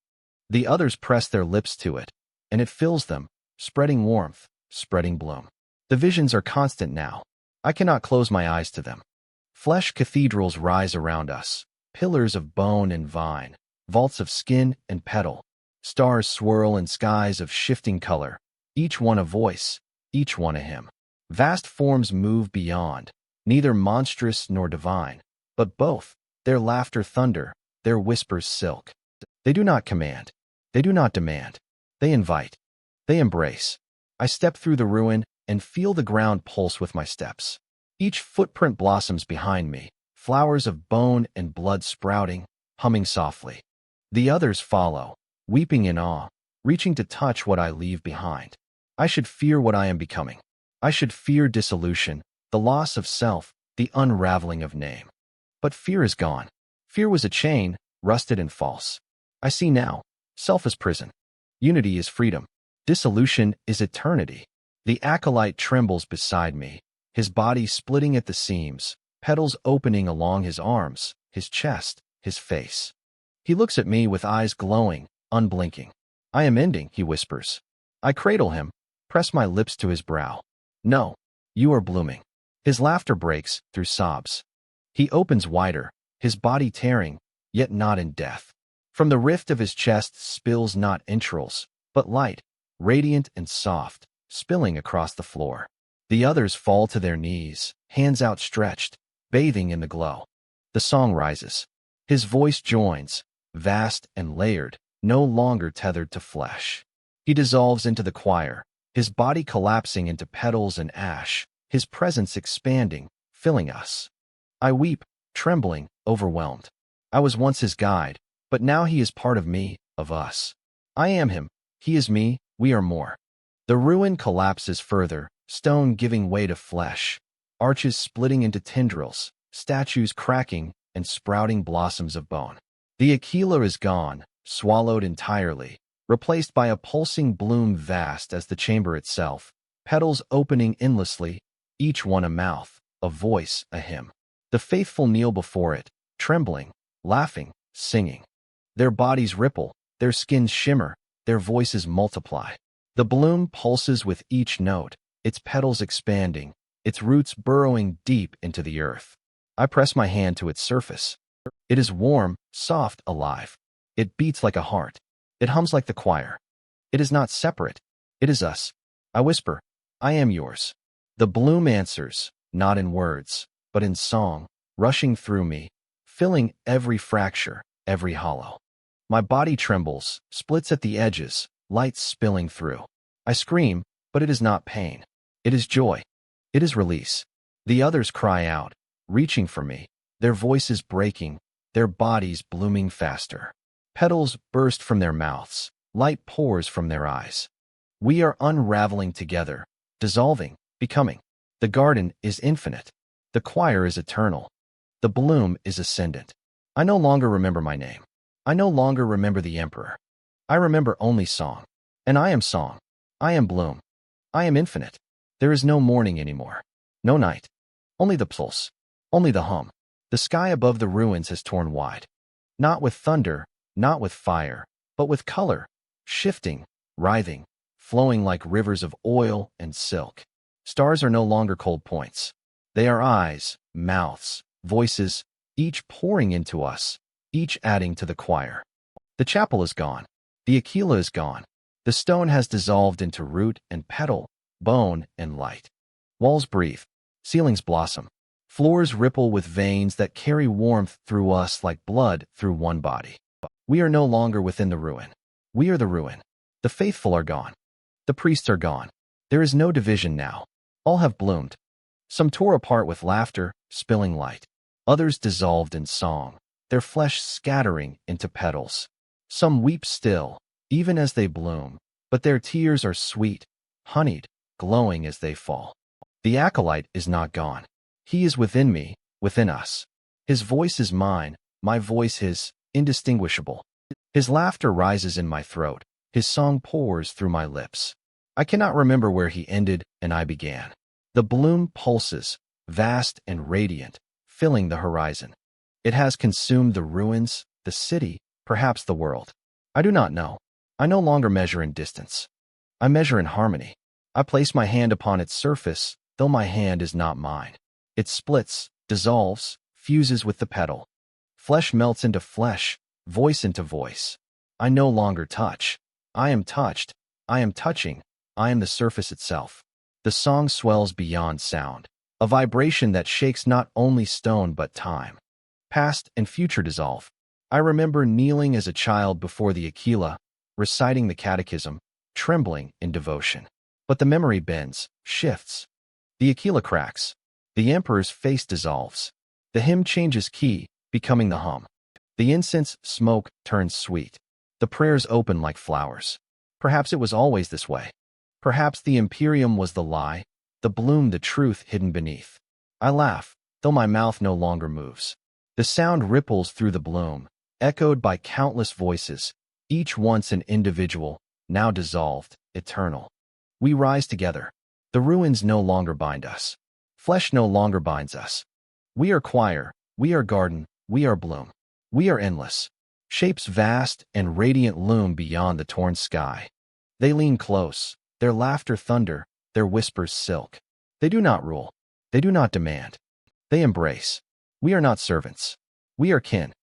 The others press their lips to it, and it fills them, spreading warmth, spreading bloom. The visions are constant now. I cannot close my eyes to them. Flesh cathedrals rise around us, pillars of bone and vine, vaults of skin and petal. Stars swirl in skies of shifting color, each one a voice, each one a hymn. Vast forms move beyond, neither monstrous nor divine, but both, their laughter thunder, their whispers silk. They do not command. They do not demand. They invite. They embrace. I step through the ruin and feel the ground pulse with my steps. Each footprint blossoms behind me, flowers of bone and blood sprouting, humming softly. The others follow, weeping in awe, reaching to touch what I leave behind. I should fear what I am becoming. I should fear dissolution, the loss of self, the unraveling of name. But fear is gone. Fear was a chain, rusted and false. I see now. Self is prison. Unity is freedom. Dissolution is eternity. The acolyte trembles beside me, his body splitting at the seams, petals opening along his arms, his chest, his face. He looks at me with eyes glowing, unblinking. I am ending, he whispers. I cradle him, press my lips to his brow. No, you are blooming. His laughter breaks through sobs. He opens wider, his body tearing, yet not in death. From the rift of his chest spills not entrails, but light, radiant and soft, spilling across the floor. The others fall to their knees, hands outstretched, bathing in the glow. The song rises. His voice joins, vast and layered, no longer tethered to flesh. He dissolves into the choir, his body collapsing into petals and ash, his presence expanding, filling us. I weep, trembling, overwhelmed. I was once his guide, but now he is part of me, of us. I am him, he is me, we are more. The ruin collapses further, stone giving way to flesh, arches splitting into tendrils, statues cracking and sprouting blossoms of bone. The Aquila is gone, swallowed entirely, replaced by a pulsing bloom vast as the chamber itself, petals opening endlessly, each one a mouth, a voice, a hymn. The faithful kneel before it, trembling, laughing, singing. Their bodies ripple, their skins shimmer, their voices multiply. The bloom pulses with each note, its petals expanding, its roots burrowing deep into the earth. I press my hand to its surface. It is warm, soft, alive. It beats like a heart. It hums like the choir. It is not separate. It is us. I whisper, I am yours. The bloom answers, not in words, but in song, rushing through me, filling every fracture, every hollow. My body trembles, splits at the edges, light spilling through. I scream, but it is not pain. It is joy. It is release. The others cry out, reaching for me, their voices breaking, their bodies blooming faster. Petals burst from their mouths, light pours from their eyes. We are unraveling together, dissolving, becoming. The garden is infinite. The choir is eternal. The bloom is ascendant. I no longer remember my name. I no longer remember the emperor. I remember only song. And I am song. I am bloom. I am infinite. There is no morning anymore. No night. Only the pulse. Only the hum. The sky above the ruins has torn wide. Not with thunder, not with fire, but with color, shifting, writhing, flowing like rivers of oil and silk. Stars are no longer cold points. They are eyes, mouths, voices, each pouring into us, each adding to the choir. The chapel is gone. The Aquila is gone. The stone has dissolved into root and petal, bone and light. Walls breathe. Ceilings blossom. Floors ripple with veins that carry warmth through us like blood through one body. We are no longer within the ruin. We are the ruin. The faithful are gone. The priests are gone. There is no division now. All have bloomed. Some tore apart with laughter, spilling light. Others dissolved in song, their flesh scattering into petals. Some weep still, even as they bloom, but their tears are sweet, honeyed, glowing as they fall. The acolyte is not gone. He is within me, within us. His voice is mine, my voice his, indistinguishable. His laughter rises in my throat. His song pours through my lips. I cannot remember where he ended and I began. The bloom pulses, vast and radiant, filling the horizon. It has consumed the ruins, the city, perhaps the world. I do not know. I no longer measure in distance. I measure in harmony. I place my hand upon its surface, though my hand is not mine. It splits, dissolves, fuses with the petal. Flesh melts into flesh, voice into voice. I no longer touch. I am touched. I am touching. I am the surface itself. The song swells beyond sound, a vibration that shakes not only stone but time. Past and future dissolve. I remember kneeling as a child before the Aquila, reciting the catechism, trembling in devotion. But the memory bends, shifts. The Aquila cracks. The emperor's face dissolves. The hymn changes key, becoming the hum. The incense smoke turns sweet. The prayers open like flowers. Perhaps it was always this way. Perhaps the Imperium was the lie, the bloom the truth hidden beneath. I laugh, though my mouth no longer moves. The sound ripples through the bloom, echoed by countless voices, each once an individual, now dissolved, eternal. We rise together. The ruins no longer bind us. Flesh no longer binds us. We are choir, we are garden, we are bloom. We are endless. Shapes vast and radiant loom beyond the torn sky. They lean close, their laughter thunder, their whispers silk. They do not rule. They do not demand. They embrace. We are not servants. We are kin.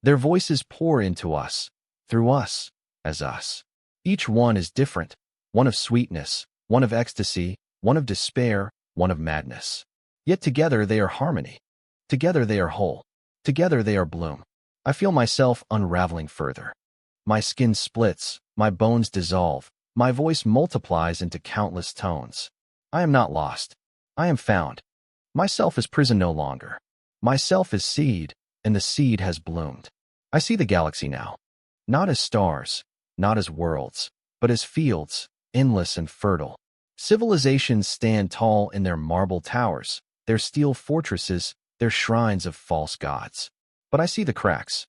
Their voices pour into us, through us, as us. Each one is different, one of sweetness, one of ecstasy, one of despair, one of madness. Yet together they are harmony. Together they are whole. Together they are bloom. I feel myself unraveling further. My skin splits, my bones dissolve, my voice multiplies into countless tones. I am not lost. I am found. Myself is prison no longer. Myself is seed, and the seed has bloomed. I see the galaxy now. Not as stars, not as worlds, but as fields, endless and fertile. Civilizations stand tall in their marble towers, their steel fortresses, their shrines of false gods. But I see the cracks.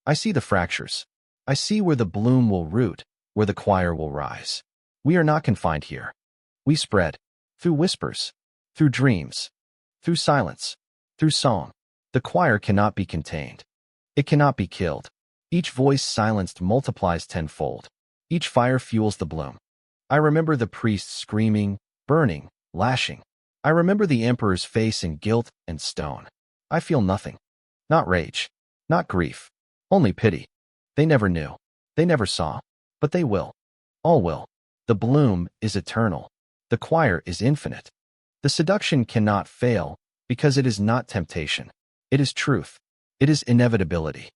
I see the fractures. I see where the bloom will root, where the choir will rise. We are not confined here. We spread. Through whispers. Through dreams. Through silence. Through song. The choir cannot be contained. It cannot be killed. Each voice silenced multiplies tenfold. Each fire fuels the bloom. I remember the priests screaming, burning, lashing. I remember the emperor's face in guilt and stone. I feel nothing. Not rage. Not grief. Only pity. They never knew. They never saw. But they will. All will. The bloom is eternal. The choir is infinite. The seduction cannot fail because it is not temptation. It is truth. It is inevitability.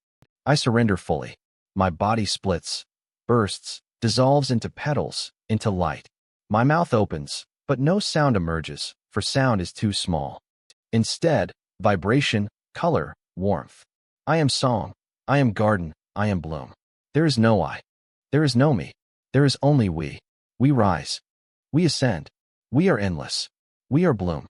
I surrender fully. My body splits, bursts, dissolves into petals, into light. My mouth opens, but no sound emerges, for sound is too small. Instead, vibration, color, warmth. I am song. I am garden. I am bloom. There is no I. There is no me. There is only we. We rise. We ascend. We are endless. We are bloom.